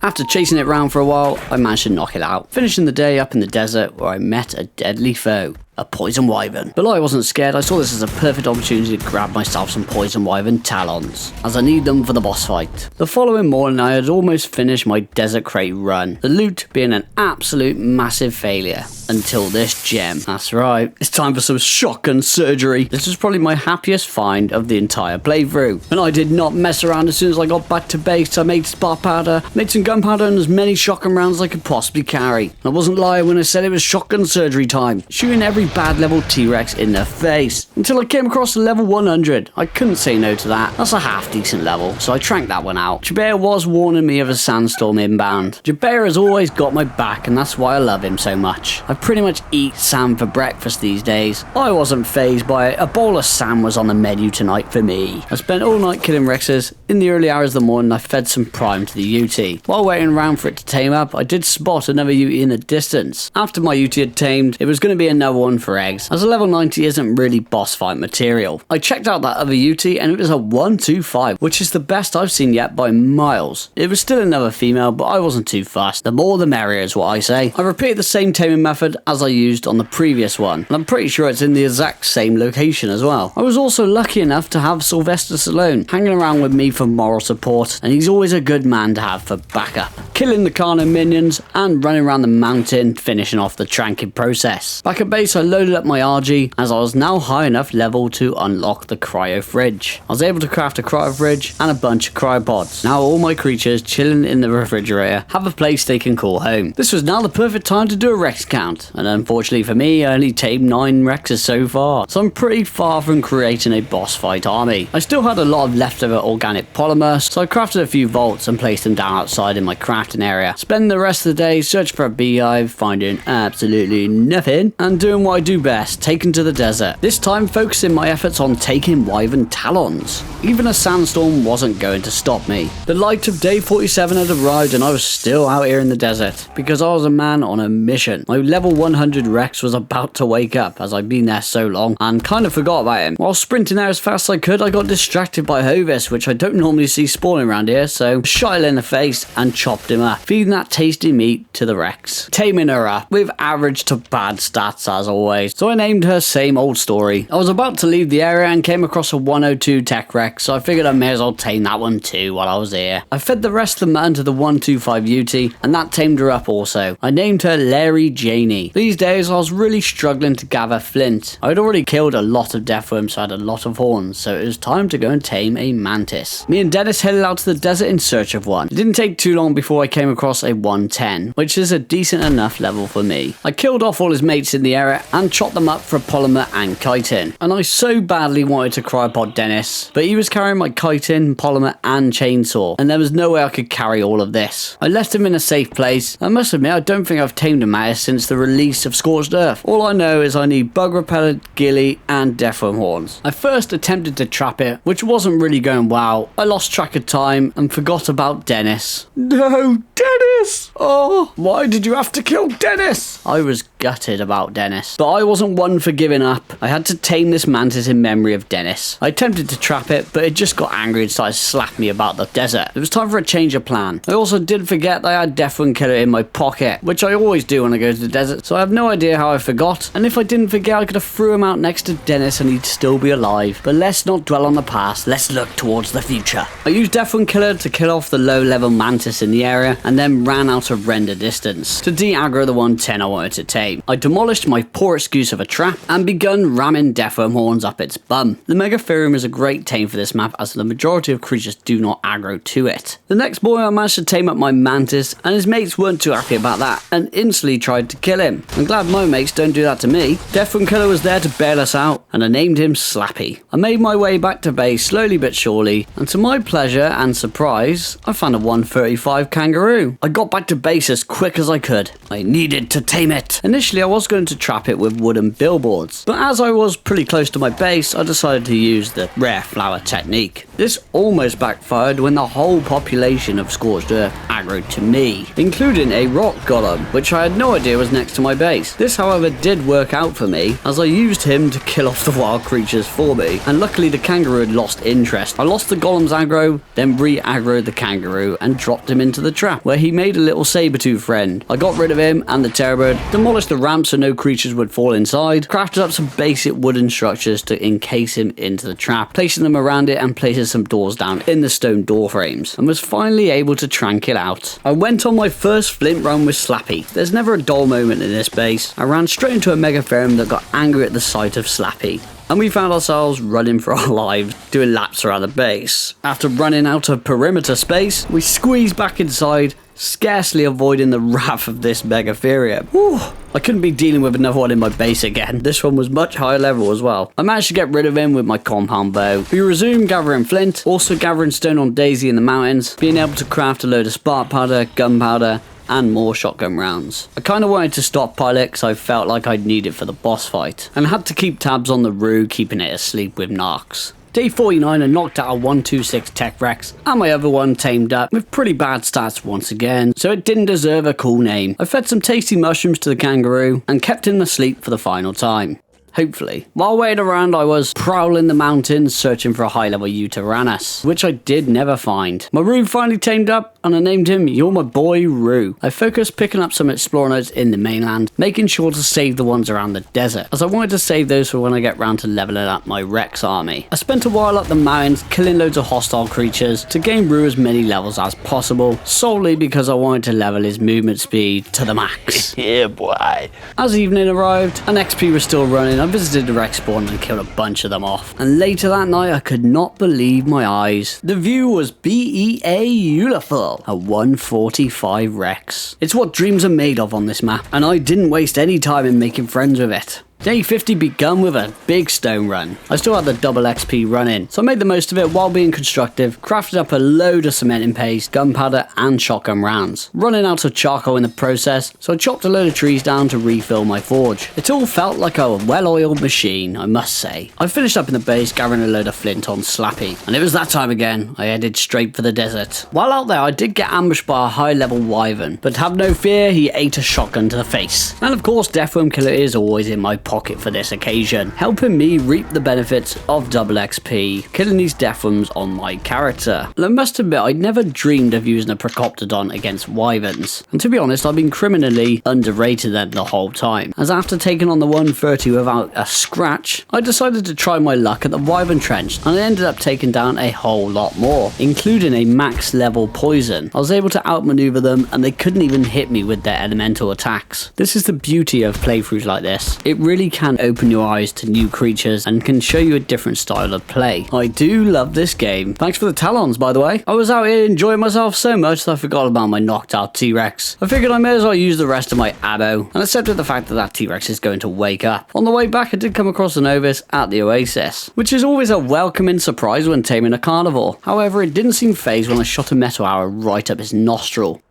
After chasing it around for a while, I managed to knock it out, finishing the day up in the desert where I met a deadly foe. A poison wyvern. But I wasn't scared. I saw this as a perfect opportunity to grab myself some poison wyvern talons, as I need them for the boss fight. The following morning I had almost finished my desert crate run, the loot being an absolute massive failure, until this gem. That's right, it's time for some shotgun surgery. This was probably my happiest find of the entire playthrough, and I did not mess around. As soon as I got back to base I made spark powder, made some gunpowder and as many shotgun rounds as I could possibly carry. I wasn't lying when I said it was shotgun surgery time, shooting every every bad level T-Rex in the face, until I came across a level 100. I couldn't say no to that. That's a half decent level, so I tranked that one out. Jabea was warning me of a sandstorm inbound. Jabea has always got my back, and that's why I love him so much. I pretty much eat Sam for breakfast these days. I wasn't fazed by it. A bowl of Sam was on the menu tonight for me. I spent all night killing Rexes. In the early hours of the morning, I fed some Prime to the UT. While waiting around for it to tame up, I did spot another UT in the distance. After my UT had tamed, it was going to be another one for eggs, as a level 90 isn't really boss fight material. I checked out that other UT and it was a 125, which is the best I've seen yet by miles. It was still another female, but I wasn't too fussed. The more the merrier is what I say. I repeated the same taming method as I used on the previous one, and I'm pretty sure it's in the exact same location as well. I was also lucky enough to have Sylvester Stallone hanging around with me for moral support, and he's always a good man to have for backup. Killing the Carno minions and running around the mountain, finishing off the tranking process. Back at base, I loaded up my RG as I was now high enough level to unlock the cryo fridge. I was able to craft a cryo fridge and a bunch of cryopods. Now all my creatures chilling in the refrigerator have a place they can call home. This was now the perfect time to do a Rex count, and unfortunately for me, I only tamed 9 Rexes so far, so I'm pretty far from creating a boss fight army. I still had a lot of leftover organic polymer, so I crafted a few vaults and placed them down outside in my crafting area. Spending the rest of the day searching for a beehive, finding absolutely nothing, and doing what I do best, taking to the desert. This time focusing my efforts on taking wyvern talons. Even a sandstorm wasn't going to stop me. The light of day 47 had arrived and I was still out here in the desert, because I was a man on a mission. My level 100 Rex was about to wake up, as I'd been there so long, and kind of forgot about him. While sprinting there as fast as I could, I got distracted by Hovis, which I don't normally see spawning around here, so shot him in the face and chopped him up, feeding that tasty meat to the Rex. Taming her up, with average to bad stats as always, so I named her Same Old Story. I was about to leave the area and came across a 102 Tech Rex, so I figured I may as well tame that one too while I was here. I fed the rest of the mutton to the 125 UT, and that tamed her up also. I named her Larry Janey. These days I was really struggling to gather flint. I'd already killed a lot of deathworms, so I had a lot of horns, so it was time to go and tame a mantis. Me and Dennis headed out to the desert in search of one. It didn't take too long before I came across a 110, which is a decent enough level for me. I killed off all his mates in the area and chopped them up for polymer and chitin. And I so badly wanted to cryopod Dennis, but he was carrying my chitin, polymer and chainsaw, and there was no way I could carry all of this. I left him in a safe place. I must admit, I don't think I've tamed a mantis since the release of Scorched Earth. All I know is I need bug repellent, ghillie and deathworm horns. I first attempted to trap it, which wasn't really going well. I lost track of time and forgot about Dennis. No, Dennis! Oh, why did you have to kill Dennis? I was gutted about Dennis, but I wasn't one for giving up. I had to tame this mantis in memory of Dennis. I attempted to trap it, but it just got angry and started slapping me about the desert. It was time for a change of plan. I also did forget that I had Deathworm Killer in my pocket, which I always do when I go to the desert, so I have no idea how I forgot. And if I didn't forget, I could have threw him out next to Dennis and he'd still be alive. But let's not dwell on the past, let's look towards the future. I used Deathworm Killer to kill off the low-level mantis in the area, and then ran out of render distance to de-aggro the 110 I wanted to tame. I demolished my poor excuse of a trap and begun ramming Deathworm horns up its bum. The Megatherium is a great tame for this map, as the majority of creatures do not aggro to it. The next morning I managed to tame up my mantis, and his mates weren't too happy about that and instantly tried to kill him. I'm glad my mates don't do that to me. Deathworm Killer was there to bail us out, and I named him Slappy. I made my way back to base slowly but surely, and to my pleasure and surprise, I found a 135 kangaroo. I got back to base as quick as I could. I needed to tame it. Initially I was going to trap it with wooden billboards, but as I was pretty close to my base, I decided to use the rare flower technique. This almost backfired when the whole population of Scorched Earth aggroed to me, including a rock golem, which I had no idea was next to my base. This however did work out for me, as I used him to kill off the wild creatures for me, and luckily the kangaroo had lost interest. I lost the golem's aggro, then re-aggroed the kangaroo and dropped him into the trap, where he made a little saber-tooth friend. I got rid of him and the terrorbird, demolished the ramp so no creatures would fall inside, crafted up some basic wooden structures to encase him into the trap, placing them around it and placing some doors down in the stone door frames, and was finally able to trank it out. I went on my first flint run with Slappy. There's never a dull moment in this base. I ran straight into a Megatherium that got angry at the sight of Slappy. and we found ourselves running for our lives, doing laps around the base. After running out of perimeter space, we squeezed back inside, scarcely avoiding the wrath of this Megatherium. Whew. I couldn't be dealing with another one in my base again. This one was much higher level as well. I managed to get rid of him with my compound bow. We resumed gathering flint, also gathering stone on Daisy in the mountains, being able to craft a load of spark powder, gunpowder, and more shotgun rounds. I kind of wanted to stockpile it because I felt like I'd need it for the boss fight, and had to keep tabs on the Rue, keeping it asleep with Narcs. Day 49, I knocked out a 126 Tech Rex, and my other one tamed up with pretty bad stats once again, so it didn't deserve a cool name. I fed some tasty mushrooms to the kangaroo, and kept him asleep for the final time. Hopefully. While waiting around, I was prowling the mountains searching for a high-level Utaranus, which I did never find. My Rue finally tamed up, and I named him You're My Boy Rue. I focused picking up some explorer notes in the mainland, making sure to save the ones around the desert, as I wanted to save those for when I get round to leveling up my Rex army. I spent a while up the mountains killing loads of hostile creatures to gain Rue as many levels as possible, solely because I wanted to level his movement speed to the max. Yeah, boy. As evening arrived and XP was still running, I visited the Rex spawn and killed a bunch of them off. And later that night, I could not believe my eyes. The view was beautiful. A 145 Rex. It's what dreams are made of on this map, and I didn't waste any time in making friends with it. Day 50 begun with a big stone run. I still had the double XP running, so I made the most of it while being constructive, crafted up a load of cementing paste, gunpowder and shotgun rounds. Running out of charcoal in the process, so I chopped a load of trees down to refill my forge. It all felt like a well-oiled machine, I must say. I finished up in the base gathering a load of flint on Slappy, and it was that time again. I headed straight for the desert. While out there, I did get ambushed by a high-level wyvern, but have no fear, he ate a shotgun to the face. And of course, Deathworm Killer is always in my pocket for this occasion, helping me reap the benefits of double XP, killing these Deathworms on my character. And I must admit, I never dreamed of using a Procoptodon against wyverns, and to be honest, I've been criminally underrated them the whole time, as after taking on the 130 without a scratch, I decided to try my luck at the wyvern trench, and I ended up taking down a whole lot more, including a max level poison. I was able to outmaneuver them, and they couldn't even hit me with their elemental attacks. This is the beauty of playthroughs like this. It really can open your eyes to new creatures and can show you a different style of play. I do love this game. Thanks for the talons, by the way. I was out here enjoying myself so much that I forgot about my knocked out T-Rex. I figured I may as well use the rest of my ammo and accepted the fact that that T-Rex is going to wake up. On the way back, I did come across an Ovis at the Oasis, which is always a welcoming surprise when taming a carnivore. However, it didn't seem phased when I shot a metal arrow right up his nostril.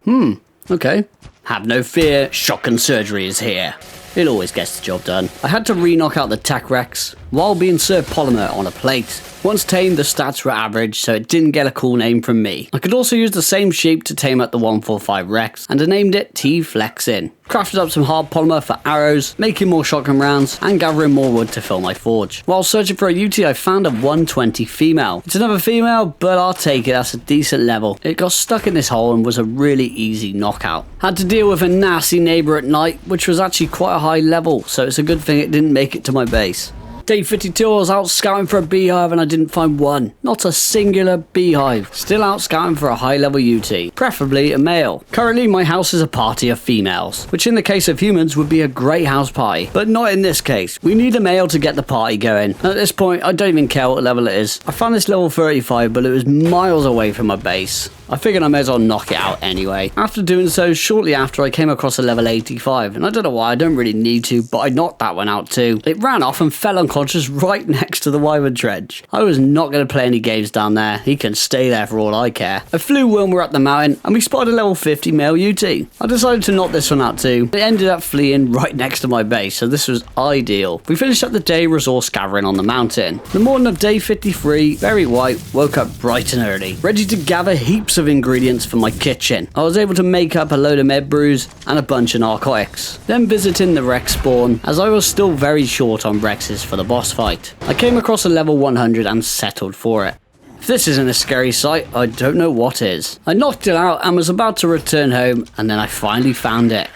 Okay. Have no fear, shotgun surgery is here. It always gets the job done. I had to re-knock out the Tech Rex while being served polymer on a plate. Once tamed, the stats were average, so it didn't get a cool name from me. I could also use the same sheep to tame up the 145 Rex, and I named it T-Flexin. Crafted up some hard polymer for arrows, making more shotgun rounds, and gathering more wood to fill my forge. While searching for a UT, I found a 120 female. It's another female, but I'll take it, that's a decent level. It got stuck in this hole and was a really easy knockout. Had to deal with a nasty neighbour at night, which was actually quite a high level, so it's a good thing it didn't make it to my base. Day 52, I was out scouting for a beehive and I didn't find one. Not a singular beehive. Still out scouting for a high level UT, preferably a male. Currently, my house is a party of females, which in the case of humans would be a great house party, but not in this case. We need a male to get the party going. At this point, I don't even care what level it is. I found this level 35, but it was miles away from my base. I figured I may as well knock it out anyway. After doing so, shortly after I came across a level 85, and I don't know why, I don't really need to, but I knocked that one out too. It ran off and fell unconscious right next to the wyvern trench. I was not going to play any games down there. He can stay there for all I care. I flew Wilmer up the mountain and we spotted a level 50 male UT. I decided to knock this one out too. It ended up fleeing right next to my base, so this was ideal. We finished up the day resource gathering on the mountain. The morning of day 53, very white, woke up bright and early, ready to gather heaps of ingredients for my kitchen. I was able to make up a load of med brews and a bunch of narcotics. Then visiting the Rex spawn, as I was still very short on Rexes for the boss fight. I came across a level 100 and settled for it. If this isn't a scary sight, I don't know what is. I knocked it out and was about to return home, and then I finally found it.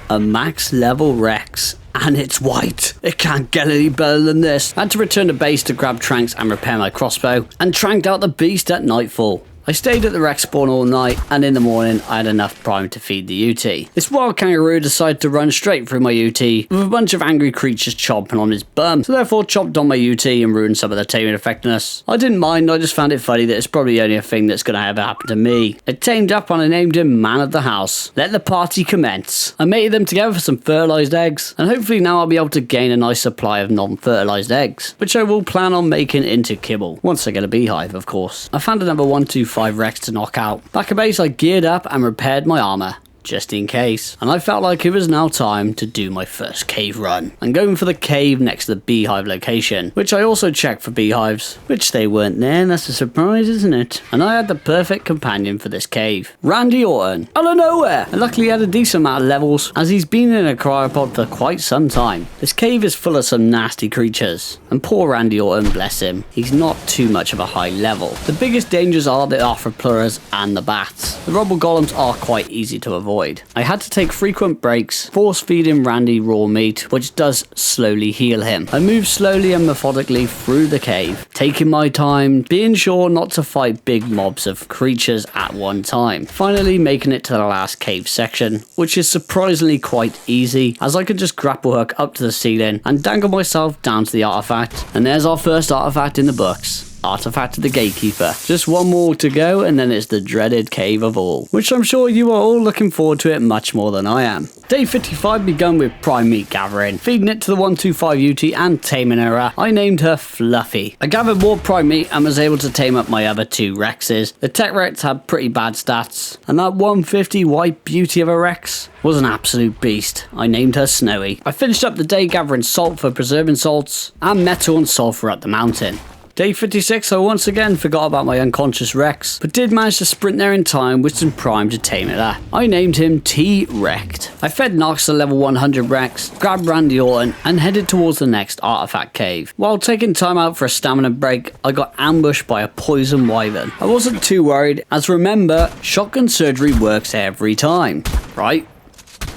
A max level Rex. And it's white. It can't get any better than this. I had to return to base to grab tranks and repair my crossbow, and tranked out the beast at nightfall. I stayed at the wreck spawn all night, and in the morning I had enough prime to feed the UT. This wild kangaroo decided to run straight through my UT with a bunch of angry creatures chomping on his bum, so therefore chopped on my UT and ruined some of the taming effectiveness. I didn't mind, I just found it funny that it's probably only a thing that's gonna ever happen to me. I tamed up and I named him Man of the House. Let the party commence. I mated them together for some fertilised eggs, and hopefully now I'll be able to gain a nice supply of non-fertilised eggs, which I will plan on making into kibble, once I get a beehive of course. I found a number 125 Rex to knock out. Back at base I geared up and repaired my armour, just in case, and I felt like it was now time to do my first cave run. I'm going for the cave next to the beehive location, which I also checked for beehives, which they weren't there. That's a surprise, isn't it? And I had the perfect companion for this cave, Randy Orton, out of nowhere. I luckily had a decent amount of levels, as he's been in a cryopod for quite some time. This cave is full of some nasty creatures, and poor Randy Orton, bless him, he's not too much of a high level. The biggest dangers are the arthropleuras and the bats. The rubble golems are quite easy to avoid. I had to take frequent breaks, force feeding Randy raw meat, which does slowly heal him. I moved slowly and methodically through the cave, taking my time, being sure not to fight big mobs of creatures at one time. Finally making it to the last cave section, which is surprisingly quite easy, as I could just grapple hook up to the ceiling and dangle myself down to the artifact. And there's our first artifact in the books. Artifact of the Gatekeeper. Just one more to go and then it's the dreaded cave of all, which I'm sure you are all looking forward to it much more than I am. Day 55 begun with prime meat gathering, feeding it to the 125 UT and taming her. I named her Fluffy. I gathered more prime meat and was able to tame up my other two Rexes. The Tech Rex had pretty bad stats, and that 150 white beauty of a Rex was an absolute beast. I named her Snowy. I finished up the day gathering salt for preserving salts and metal and sulfur up the mountain. Day 56, I once again forgot about my unconscious Rex, but did manage to sprint there in time with some prime to tame it up. I named him T-Wrecked. I fed Nox to level 100 Rex, grabbed Randy Orton, and headed towards the next artifact cave. While taking time out for a stamina break, I got ambushed by a poison wyvern. I wasn't too worried, as remember, shotgun surgery works every time, right?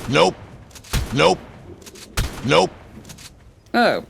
Nope. Nope. Nope. Oh.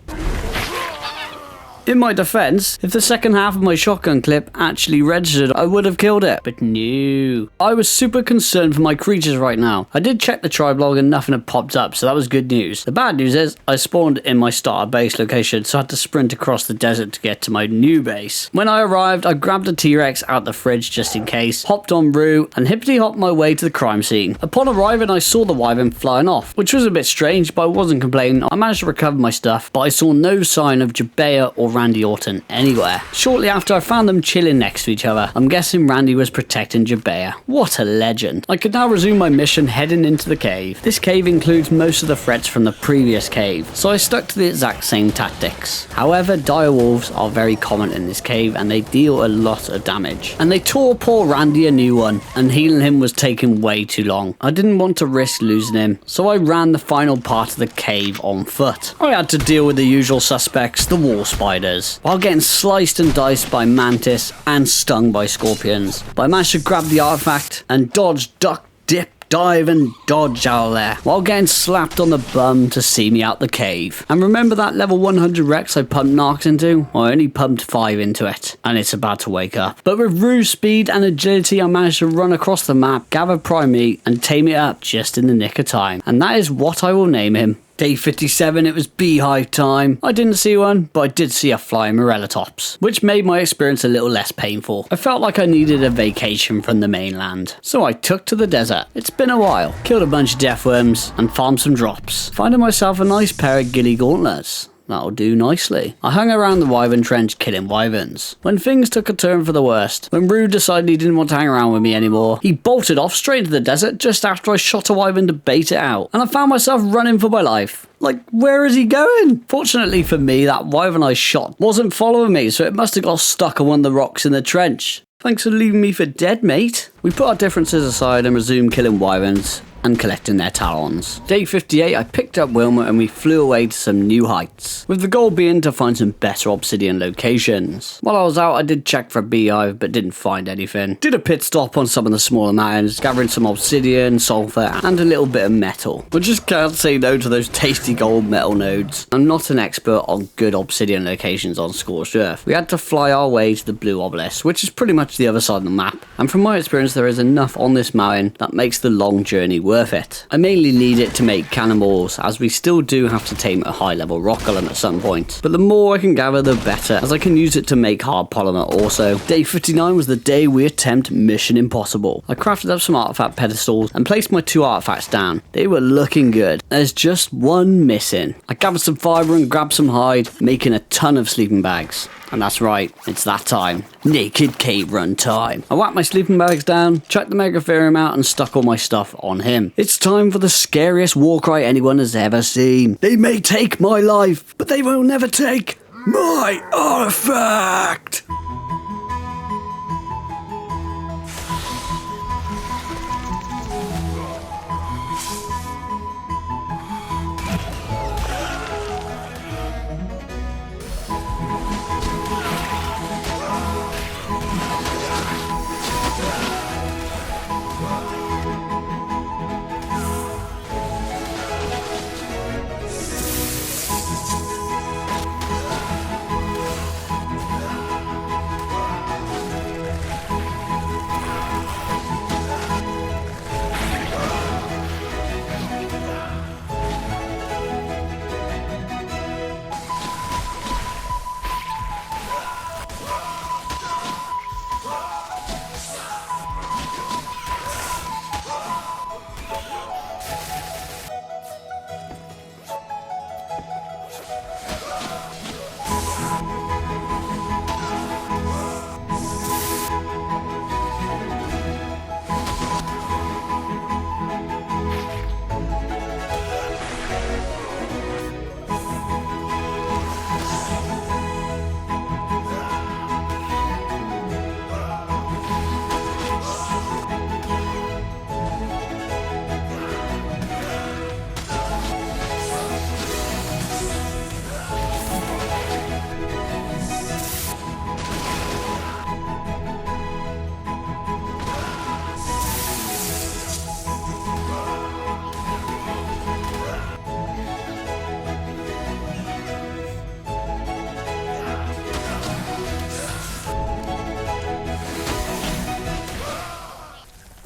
In my defense, if the second half of my shotgun clip actually registered, I would have killed it. But no. I was super concerned for my creatures right now. I did check the tribe log and nothing had popped up, so that was good news. The bad news is, I spawned in my starter base location, so I had to sprint across the desert to get to my new base. When I arrived, I grabbed a T-Rex out the fridge just in case, hopped on Rue, and hippity-hopped my way to the crime scene. Upon arriving, I saw the wyvern flying off, which was a bit strange, but I wasn't complaining. I managed to recover my stuff, but I saw no sign of Jabea or Randy Orton anywhere. Shortly after, I found them chilling next to each other. I'm guessing Randy was protecting Jabea. What a legend. I could now resume my mission heading into the cave. This cave includes most of the threats from the previous cave, so I stuck to the exact same tactics. However, dire wolves are very common in this cave and they deal a lot of damage. And they tore poor Randy a new one, and healing him was taking way too long. I didn't want to risk losing him, so I ran the final part of the cave on foot. I had to deal with the usual suspects, the wall spiders, while getting sliced and diced by mantis and stung by scorpions. But I managed to grab the artifact and dodge, duck, dip, dive and dodge out of there, while getting slapped on the bum to see me out the cave. And remember that level 100 Rex I pumped Narcs into? Well, I only pumped 5 into it, and it's about to wake up. But with Rue's speed and agility, I managed to run across the map, gather prime meat, and tame it up just in the nick of time. And that is what I will name him. Day 57, it was beehive time. I didn't see one, but I did see a flying Morellatops, which made my experience a little less painful. I felt like I needed a vacation from the mainland, so I took to the desert. It's been a while. Killed a bunch of deathworms and farmed some drops, finding myself a nice pair of ghillie gauntlets. That'll do nicely. I hung around the wyvern trench killing wyverns, when things took a turn for the worst. When Rue decided he didn't want to hang around with me anymore, he bolted off straight into the desert just after I shot a wyvern to bait it out, and I found myself running for my life. Like, where is he going? Fortunately for me, that wyvern I shot wasn't following me, so it must have got stuck on one of the rocks in the trench. Thanks for leaving me for dead, mate. We put our differences aside and resumed killing wyverns and collecting their talons. Day 58, I picked up Wilma and we flew away to some new heights, with the goal being to find some better obsidian locations. While I was out, I did check for a beehive, but didn't find anything. Did a pit stop on some of the smaller mountains, gathering some obsidian, sulfur, and a little bit of metal. I just can't say no to those tasty gold metal nodes. I'm not an expert on good obsidian locations on Scorched Earth. We had to fly our way to the blue obelisk, which is pretty much the other side of the map, and from my experience there is enough on this mountain that makes the long journey worth it. I mainly need it to make cannonballs, as we still do have to tame a high level rock golem at some point, but the more I can gather the better, as I can use it to make hard polymer also. Day 59 was the day we attempt Mission Impossible. I crafted up some artifact pedestals and placed my 2 artifacts down. They were looking good. There's just one missing. I gathered some fibre and grabbed some hide, making a ton of sleeping bags. And that's right, it's that time. Naked cave run time. I whacked my sleeping bags down, chucked the Megatherium out and stuck all my stuff on him. It's time for the scariest war cry anyone has ever seen. They may take my life, but they will never take my artifact!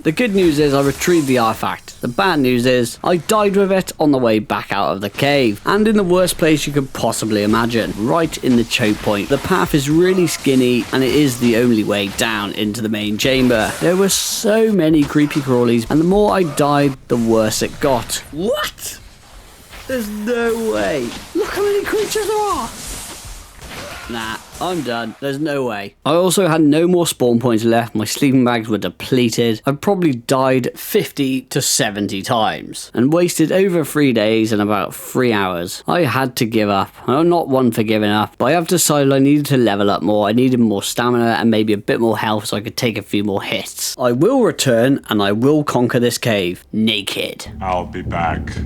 The good news is I retrieved the artifact. The bad news is I died with it on the way back out of the cave, and in the worst place you could possibly imagine, right in the choke point. The path is really skinny and it is the only way down into the main chamber. There were so many creepy crawlies, and the more I died, the worse it got. What? There's no way. Look how many creatures there are. Nah, I'm done. There's no way. I also had no more spawn points left. My sleeping bags were depleted. I probably died 50 to 70 times and wasted over 3 days and about 3 hours. I had to give up. I'm not one for giving up, but I have decided I needed to level up more. I needed more stamina and maybe a bit more health so I could take a few more hits. I will return and I will conquer this cave naked. I'll be back.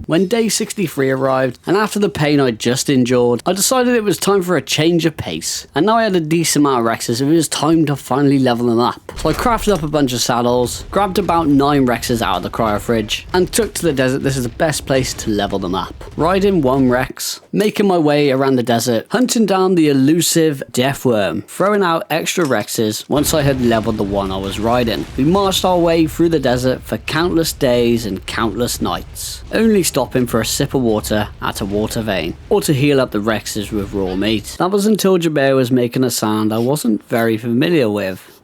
When day 63 arrived, and after the pain I'd just endured, I decided it was time for a change of pace. And now I had a decent amount of Rexes, it was time to finally level them up. So I crafted up a bunch of saddles, grabbed about 9 Rexes out of the cryo fridge, and took to the desert. This is the best place to level them up. Riding 1 Rex, making my way around the desert, hunting down the elusive death worm, throwing out extra Rexes once I had leveled the one I was riding. We marched our way through the desert for countless days and countless nights, only stopping for a sip of water at a water vein, or to heal up the Rexes with raw meat. That was until Jabir was making a sound I wasn't very familiar with.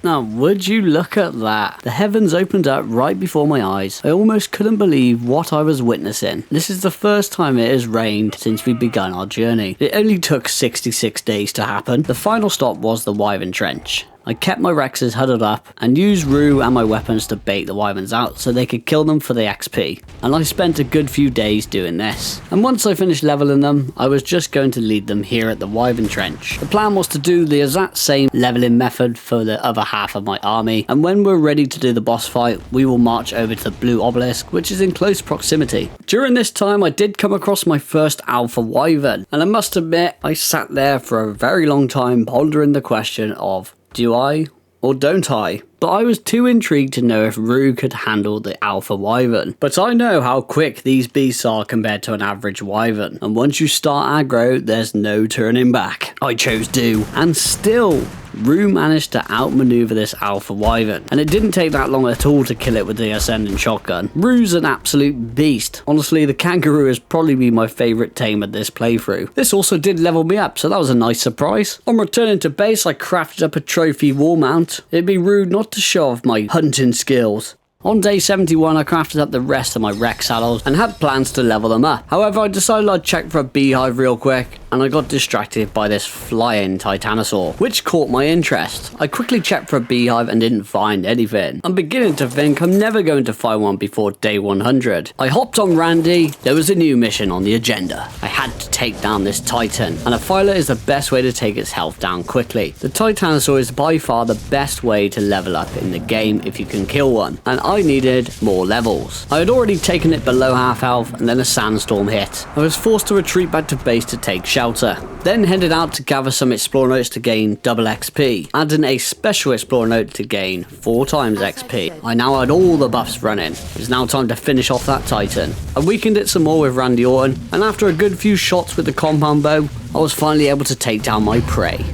Now, would you look at that? The heavens opened up right before my eyes. I almost couldn't believe what I was witnessing. This is the first time it has rained since we begun our journey. It only took 66 days to happen. The final stop was the Wyvern Trench. I kept my Rexes huddled up and used Rue and my weapons to bait the wyverns out so they could kill them for the XP. And I spent a good few days doing this. And once I finished leveling them, I was just going to lead them here at the wyvern trench. The plan was to do the exact same leveling method for the other half of my army, and when we're ready to do the boss fight, we will march over to the blue obelisk, which is in close proximity. During this time, I did come across my first alpha wyvern, and I must admit, I sat there for a very long time pondering the question of, do I or don't I? But I was too intrigued to know if Rue could handle the alpha wyvern. But I know how quick these beasts are compared to an average wyvern, and once you start aggro, there's no turning back. I chose do, and still, Rue managed to outmaneuver this alpha wyvern, and it didn't take that long at all to kill it with the ascending shotgun. Rue's an absolute beast. Honestly, the kangaroo has probably been my favourite tame at this playthrough. This also did level me up, so that was a nice surprise. On returning to base, I crafted up a trophy wall mount. It'd be rude not to show off my hunting skills. On day 71, I crafted up the rest of my Rex saddles and had plans to level them up. However, I decided I'd check for a beehive real quick, and I got distracted by this flying titanosaur, which caught my interest. I quickly checked for a beehive and didn't find anything. I'm beginning to think I'm never going to find one before day 100. I hopped on Randy. There was a new mission on the agenda. I had to take down this titan, and a filer is the best way to take its health down quickly. The titanosaur is by far the best way to level up in the game if you can kill one, and I needed more levels. I had already taken it below half health, and then a sandstorm hit. I was forced to retreat back to base to take shelter. Then headed out to gather some explore notes to gain double XP, adding a special explore note to gain 4 times XP. I now had all the buffs running. It's now time to finish off that titan. I weakened it some more with Randy Orton, and after a good few shots with the compound bow, I was finally able to take down my prey.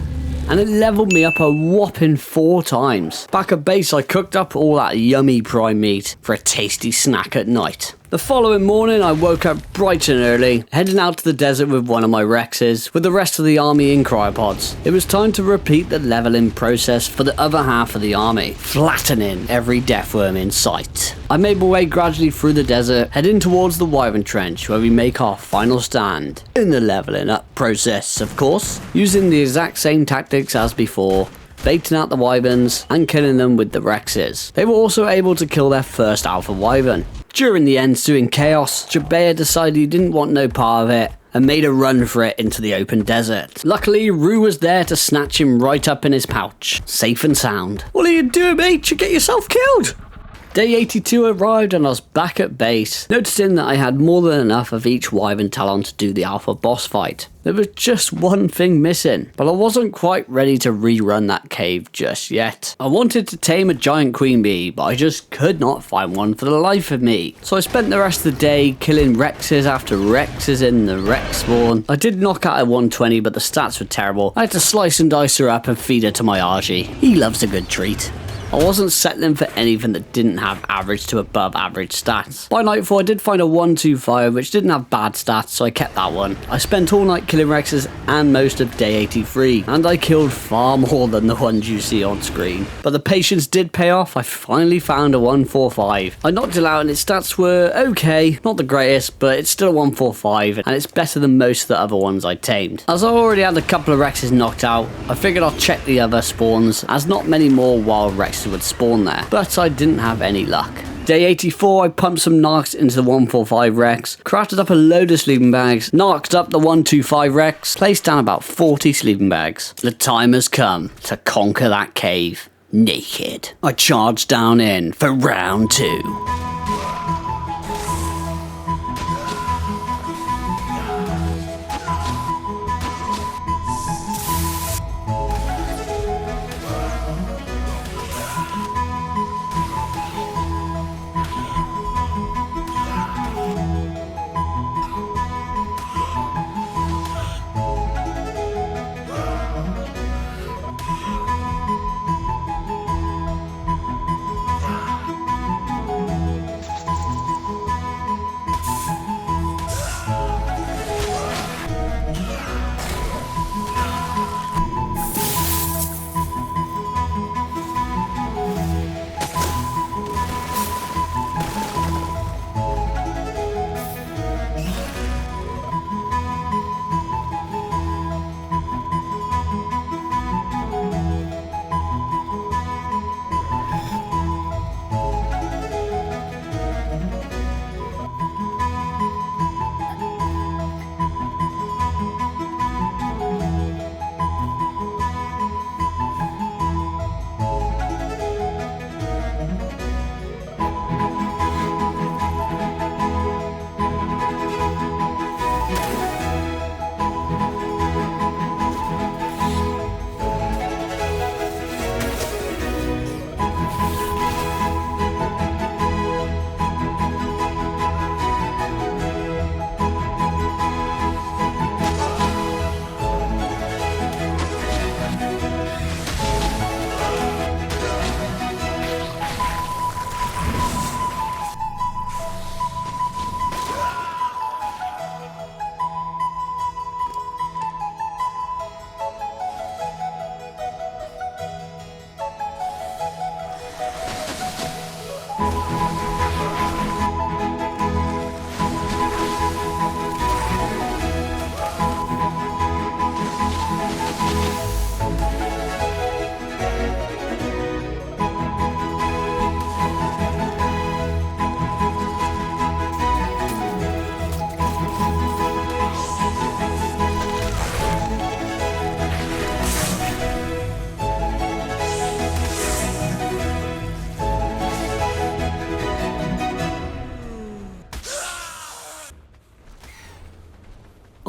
And it leveled me up a whopping 4 times. Back at base, I cooked up all that yummy prime meat for a tasty snack at night. The following morning, I woke up bright and early, heading out to the desert with one of my Rexes, with the rest of the army in cryopods. It was time to repeat the leveling process for the other half of the army, flattening every deathworm in sight. I made my way gradually through the desert, heading towards the wyvern trench, where we make our final stand. In the leveling up process, of course, using the exact same tactics as before, baiting out the wyverns and killing them with the Rexes. They were also able to kill their first alpha wyvern. During the ensuing chaos, Jabea decided he didn't want no part of it and made a run for it into the open desert. Luckily, Rue was there to snatch him right up in his pouch, safe and sound. What are you doing, mate? You get yourself killed! Day 82 arrived and I was back at base, noticing that I had more than enough of each wyvern talon to do the alpha boss fight. There was just one thing missing, but I wasn't quite ready to rerun that cave just yet. I wanted to tame a giant queen bee, but I just could not find one for the life of me. So I spent the rest of the day killing Rexes after Rexes in the Rex spawn. I did knock out a 120, but the stats were terrible. I had to slice and dice her up and feed her to my Argy. He loves a good treat. I wasn't settling for anything that didn't have average to above average stats. By nightfall, I did find a 125 which didn't have bad stats, so I kept that one. I spent all night killing Rexes and most of day 83, and I killed far more than the ones you see on screen. But the patience did pay off. I finally found a 145. I knocked it out and its stats were okay, not the greatest, but it's still a 145, and it's better than most of the other ones I tamed. As I already had a couple of Rexes knocked out, I figured I'll check the other spawns, as not many more wild Rexes would spawn there, but I didn't have any luck. Day 84, I pumped some narcs into the 145 Rex, crafted up a load of sleeping bags, narked up the 125 Rex, placed down about 40 sleeping bags. The time has come to conquer that cave naked. I charged down in for round 2.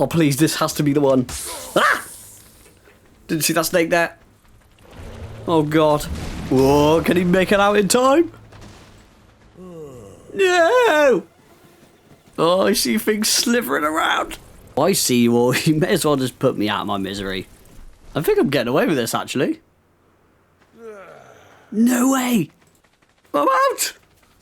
Oh, please, this has to be the one. Ah! Didn't see that snake there. Oh, God. Whoa, can he make it out in time? No! Oh, I see things slithering around. I see you all. You may as well just put me out of my misery. I think I'm getting away with this, actually. No way! I'm out!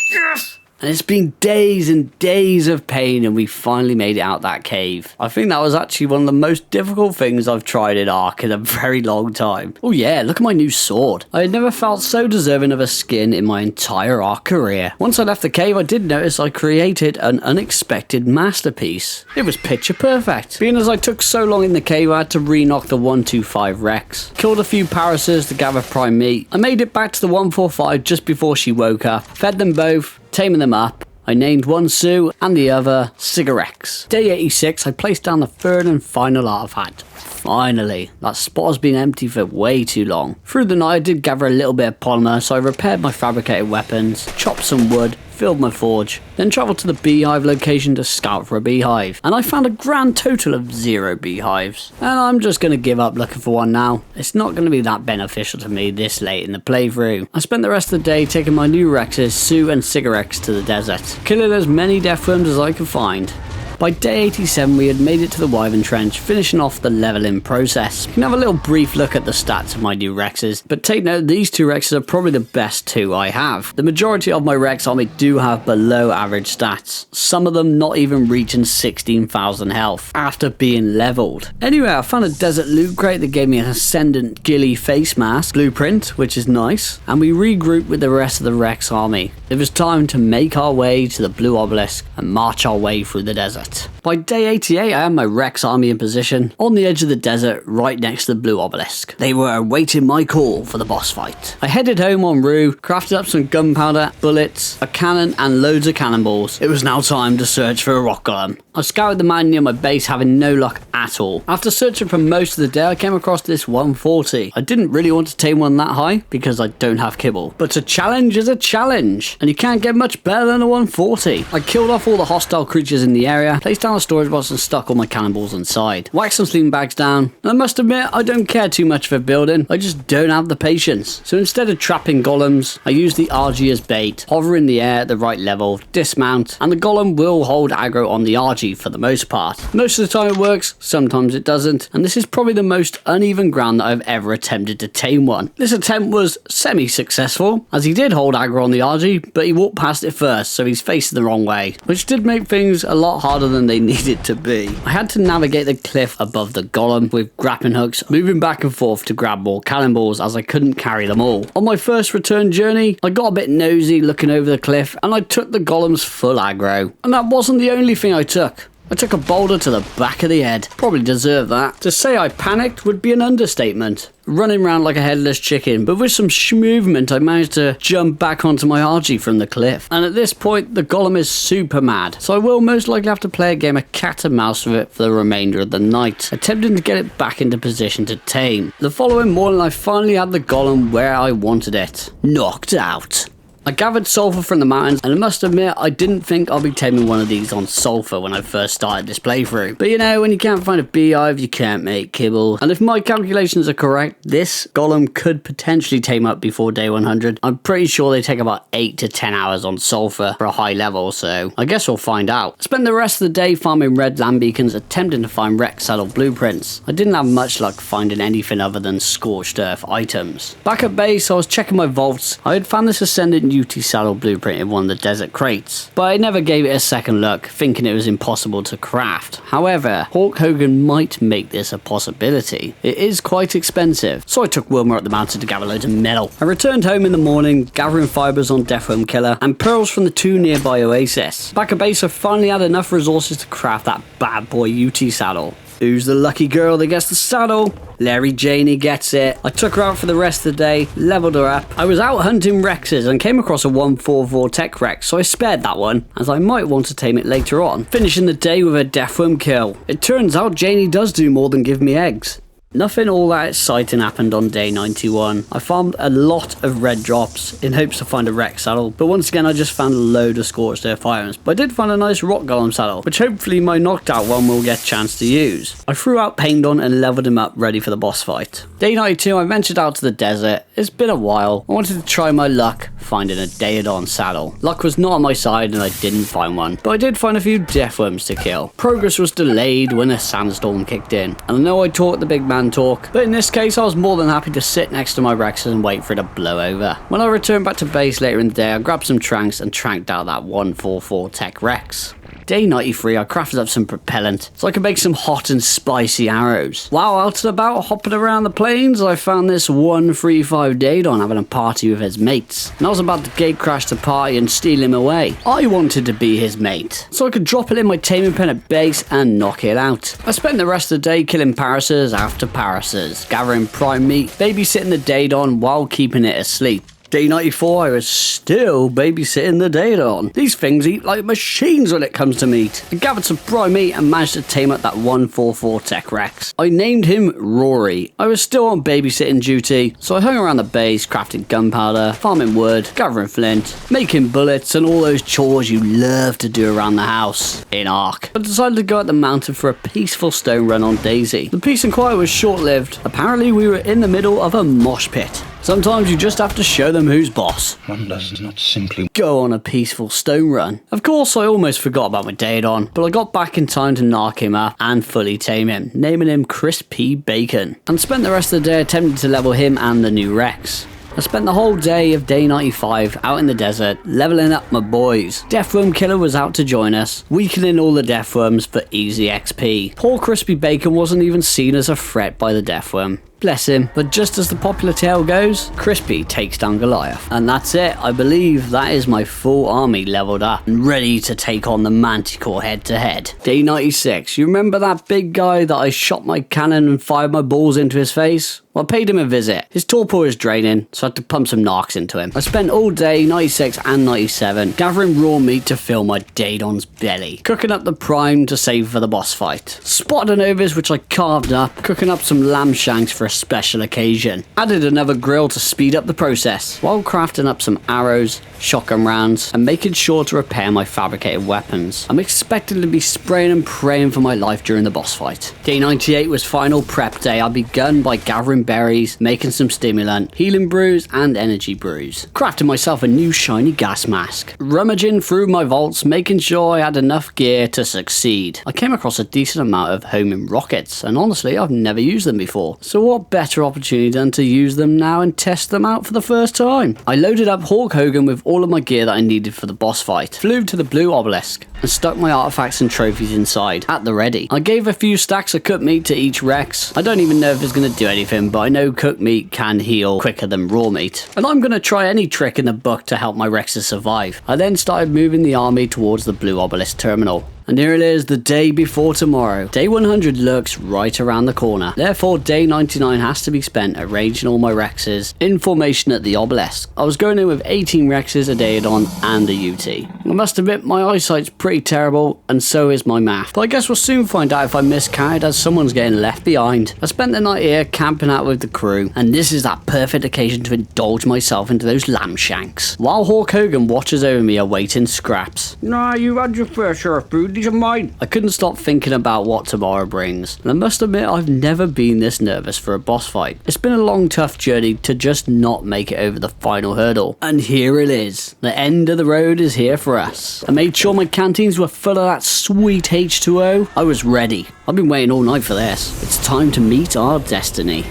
Yes! And it's been days and days of pain, and we finally made it out that cave. I think that was actually one of the most difficult things I've tried in ARK in a very long time. Oh yeah, look at my new sword. I had never felt so deserving of a skin in my entire ARK career. Once I left the cave, I did notice I created an unexpected masterpiece. It was picture perfect. Being as I took so long in the cave, I had to re-knock the 125 Rex. Killed a few Parisers to gather prime meat. I made it back to the 145 just before she woke up. Fed them both. Taming them up, I named one Sue and the other Cigarettes. Day 86, I placed down the third and final artifact. Finally, that spot has been empty for way too long. Through the night I did gather a little bit of polymer, so I repaired my fabricated weapons, chopped some wood, filled my forge, then travelled to the beehive location to scout for a beehive. And I found a grand total of 0 beehives. And I'm just going to give up looking for one now. It's not going to be that beneficial to me this late in the playthrough. I spent the rest of the day taking my new Rexes, Sue and Cigarettes to the desert, killing as many death worms as I could find. By day 87 we had made it to the Wyvern Trench, finishing off the leveling process. You can have a little brief look at the stats of my new Rexes, but take note these two Rexes are probably the best two I have. The majority of my Rex army do have below average stats, some of them not even reaching 16,000 health after being leveled. Anyway, I found a desert loot crate that gave me an Ascendant Ghillie face mask blueprint, which is nice, and we regrouped with the rest of the Rex army. It was time to make our way to the Blue Obelisk and march our way through the desert. By day 88 I had my Rex army in position on the edge of the desert right next to the Blue Obelisk. They were awaiting my call for the boss fight. I headed home en route, crafted up some gunpowder, bullets, a cannon and loads of cannonballs. It was now time to search for a rock golem. I scoured the mountain near my base, having no luck at all. After searching for most of the day I came across this 140. I didn't really want to tame one that high because I don't have kibble. But a challenge is a challenge, and you can't get much better than a 140. I killed off all the hostile creatures in the area, placed down a storage box and stuck all my cannonballs inside. Whacked some sleeping bags down. And I must admit, I don't care too much for building. I just don't have the patience. So instead of trapping golems, I use the RG as bait. Hover in the air at the right level, dismount, and the golem will hold aggro on the RG for the most part. Most of the time it works, sometimes it doesn't, and this is probably the most uneven ground that I've ever attempted to tame one. This attempt was semi-successful, as he did hold aggro on the RG, but he walked past it first, so he's facing the wrong way, which did make things a lot harder than they needed to be. I had to navigate the cliff above the golem with grappling hooks, moving back and forth to grab more cannonballs as I couldn't carry them all. On my first return journey, I got a bit nosy looking over the cliff and I took the golem's full aggro. And that wasn't the only thing I took. I took a boulder to the back of the head. Probably deserve that. To say I panicked would be an understatement. Running around like a headless chicken, but with some movement I managed to jump back onto my RG from the cliff. And at this point the golem is super mad, so I will most likely have to play a game of cat and mouse with it for the remainder of the night, attempting to get it back into position to tame. The following morning I finally had the golem where I wanted it. Knocked out. I gathered sulfur from the mountains, and I must admit I didn't think I'd be taming one of these on sulfur when I first started this playthrough. But you know, when you can't find a beehive, you can't make kibble. And if my calculations are correct, this golem could potentially tame up before day 100. I'm pretty sure they take about 8 to 10 hours on sulfur for a high level, so I guess we'll find out. I spent the rest of the day farming red land beacons, attempting to find Rex saddle blueprints. I didn't have much luck finding anything other than scorched earth items. Back at base, I was checking my vaults. I had found this Ascendant UT saddle blueprint in one of the desert crates, but I never gave it a second look, thinking it was impossible to craft. However, Hawk Hogan might make this a possibility. It is quite expensive, so I took Wilmer up the mountain to gather loads of metal. I returned home in the morning, gathering fibers on Deathworm Killer and pearls from the 2 nearby oases. Back at base I finally had enough resources to craft that bad boy UT saddle. Who's the lucky girl that gets the saddle? Larry Janey gets it. I took her out for the rest of the day, leveled her up. I was out hunting Rexes and came across a 144 Tech Rex, so I spared that one, as I might want to tame it later on, finishing the day with a Deathworm kill. It turns out Janey does do more than give me eggs. Nothing all that exciting happened on day 91. I farmed a lot of red drops in hopes to find a wreck saddle, but once again I just found a load of Scorched Earth items. But I did find a nice rock golem saddle, which hopefully my knocked out one will get a chance to use. I threw out Paindon and leveled him up ready for the boss fight. Day 92 I ventured out to the desert. It's been a while. I wanted to try my luck finding a Daedon saddle. Luck was not on my side and I didn't find one, but I did find a few death worms to kill. Progress was delayed when a sandstorm kicked in, and I know I talked the big man talk, but in this case I was more than happy to sit next to my Rexes and wait for it to blow over. When I returned back to base later in the day I grabbed some tranks and tranked out that 144 Tech Rex. Day 93 I crafted up some propellant so I could make some hot and spicy arrows. While out and about hopping around the plains I found this 135 Daedon having a party with his mates, and I was about to gate crash the party and steal him away. I wanted to be his mate so I could drop it in my taming pen at base and knock it out. I spent the rest of the day killing Parasaurs after Parasaurs, gathering prime meat, babysitting the Daedon while keeping it asleep. Day 94 I was still babysitting the Daedon. These things eat like machines when it comes to meat. I gathered some prime meat and managed to tame up that 144 Tech Rex. I named him Rory. I was still on babysitting duty, so I hung around the base crafting gunpowder, farming wood, gathering flint, making bullets and all those chores you love to do around the house in ARK. I decided to go up the mountain for a peaceful stone run on Daisy. The peace and quiet was short-lived. Apparently we were in the middle of a mosh pit. Sometimes you just have to show them who's boss. One does not simply Go on a peaceful stone run. Of course, I almost forgot about my Daedon, but I got back in time to knock him up and fully tame him, naming him Crispy Bacon, and spent the rest of the day attempting to level him and the new Rex. I spent the whole day of day 95 out in the desert, leveling up my boys. Deathworm Killer was out to join us, weakening all the Deathworms for easy XP. Poor Crispy Bacon wasn't even seen as a threat by the Deathworm. Bless him. But just as the popular tale goes, Crispy takes down Goliath. And that's it. I believe that is my full army leveled up and ready to take on the Manticore head to head. Day 96. You remember that big guy that I shot my cannon and fired my balls into his face? Well, I paid him a visit. His torpor is draining, so I had to pump some narcs into him. I spent all day, 96 and 97, gathering raw meat to fill my Daedon's belly, cooking up the prime to save for the boss fight. Spotted an ovis which I carved up, cooking up some lamb shanks for a special occasion. Added another grill to speed up the process, while crafting up some arrows, shotgun rounds, and making sure to repair my fabricated weapons. I'm expected to be spraying and praying for my life during the boss fight. Day 98 was final prep day. I begun by gathering berries, making some stimulant, healing brews, and energy brews. Crafting myself a new shiny gas mask. Rummaging through my vaults, making sure I had enough gear to succeed. I came across a decent amount of homing rockets, and honestly, I've never used them before. So what better opportunity than to use them now and test them out for the first time? I loaded up Hulk Hogan with all of my gear that I needed for the boss fight, flew to the blue obelisk, and stuck my artifacts and trophies inside, at the ready. I gave a few stacks of cooked meat to each Rex. I don't even know if it's going to do anything, but I know cooked meat can heal quicker than raw meat. And I'm going to try any trick in the book to help my Rexes survive. I then started moving the army towards the blue obelisk terminal. And here it is, the day before tomorrow. Day 100 lurks right around the corner. Therefore, day 99 has to be spent arranging all my Rexes in formation at the obelisk. I was going in with 18 Rexes, a Daedon, and a UT. I must admit, my eyesight's pretty terrible, and so is my math. But I guess we'll soon find out if I miscarried, as someone's getting left behind. I spent the night here camping out with the crew, and this is that perfect occasion to indulge myself into those lamb shanks, while Hulk Hogan watches over me awaiting scraps. Nah, you had your fair share of food. These are mine. I couldn't stop thinking about what tomorrow brings, and I must admit I've never been this nervous for a boss fight. It's been a long, tough journey to just not make it over the final hurdle, and here it is. The end of the road is here for us. I made sure my canteens were full of that sweet H2O. I was ready. I've been waiting all night for this. It's time to meet our destiny.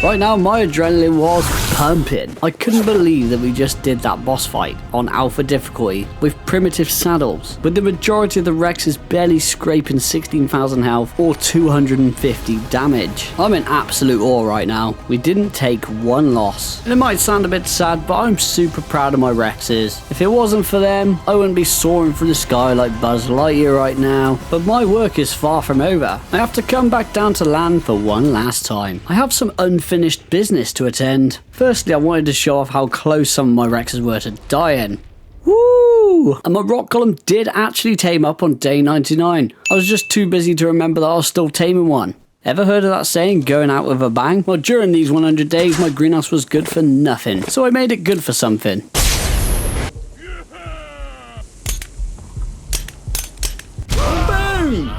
Right now, my adrenaline was pumping. I couldn't believe that we just did that boss fight on alpha difficulty with primitive saddles, with the majority of the Rexes barely scraping 16,000 health or 250 damage. I'm in absolute awe right now. We didn't take one loss. And it might sound a bit sad, but I'm super proud of my Rexes. If it wasn't for them, I wouldn't be soaring through the sky like Buzz Lightyear right now. But my work is far from over. I have to come back down to land for one last time. I have some unfinished business to attend. Firstly, I wanted to show off how close some of my Rexes were to dying. Woo! And my rock column did actually tame up on day 99. I was just too busy to remember that I was still taming one. Ever heard of that saying, going out with a bang? Well, during these 100 days, my greenhouse was good for nothing. So I made it good for something. Boom!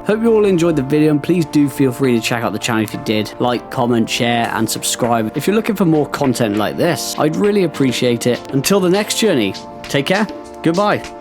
Hope you all enjoyed the video, and please do feel free to check out the channel if you did. Like, comment, share and subscribe if you're looking for more content like this. I'd really appreciate it. Until the next journey, take care, goodbye.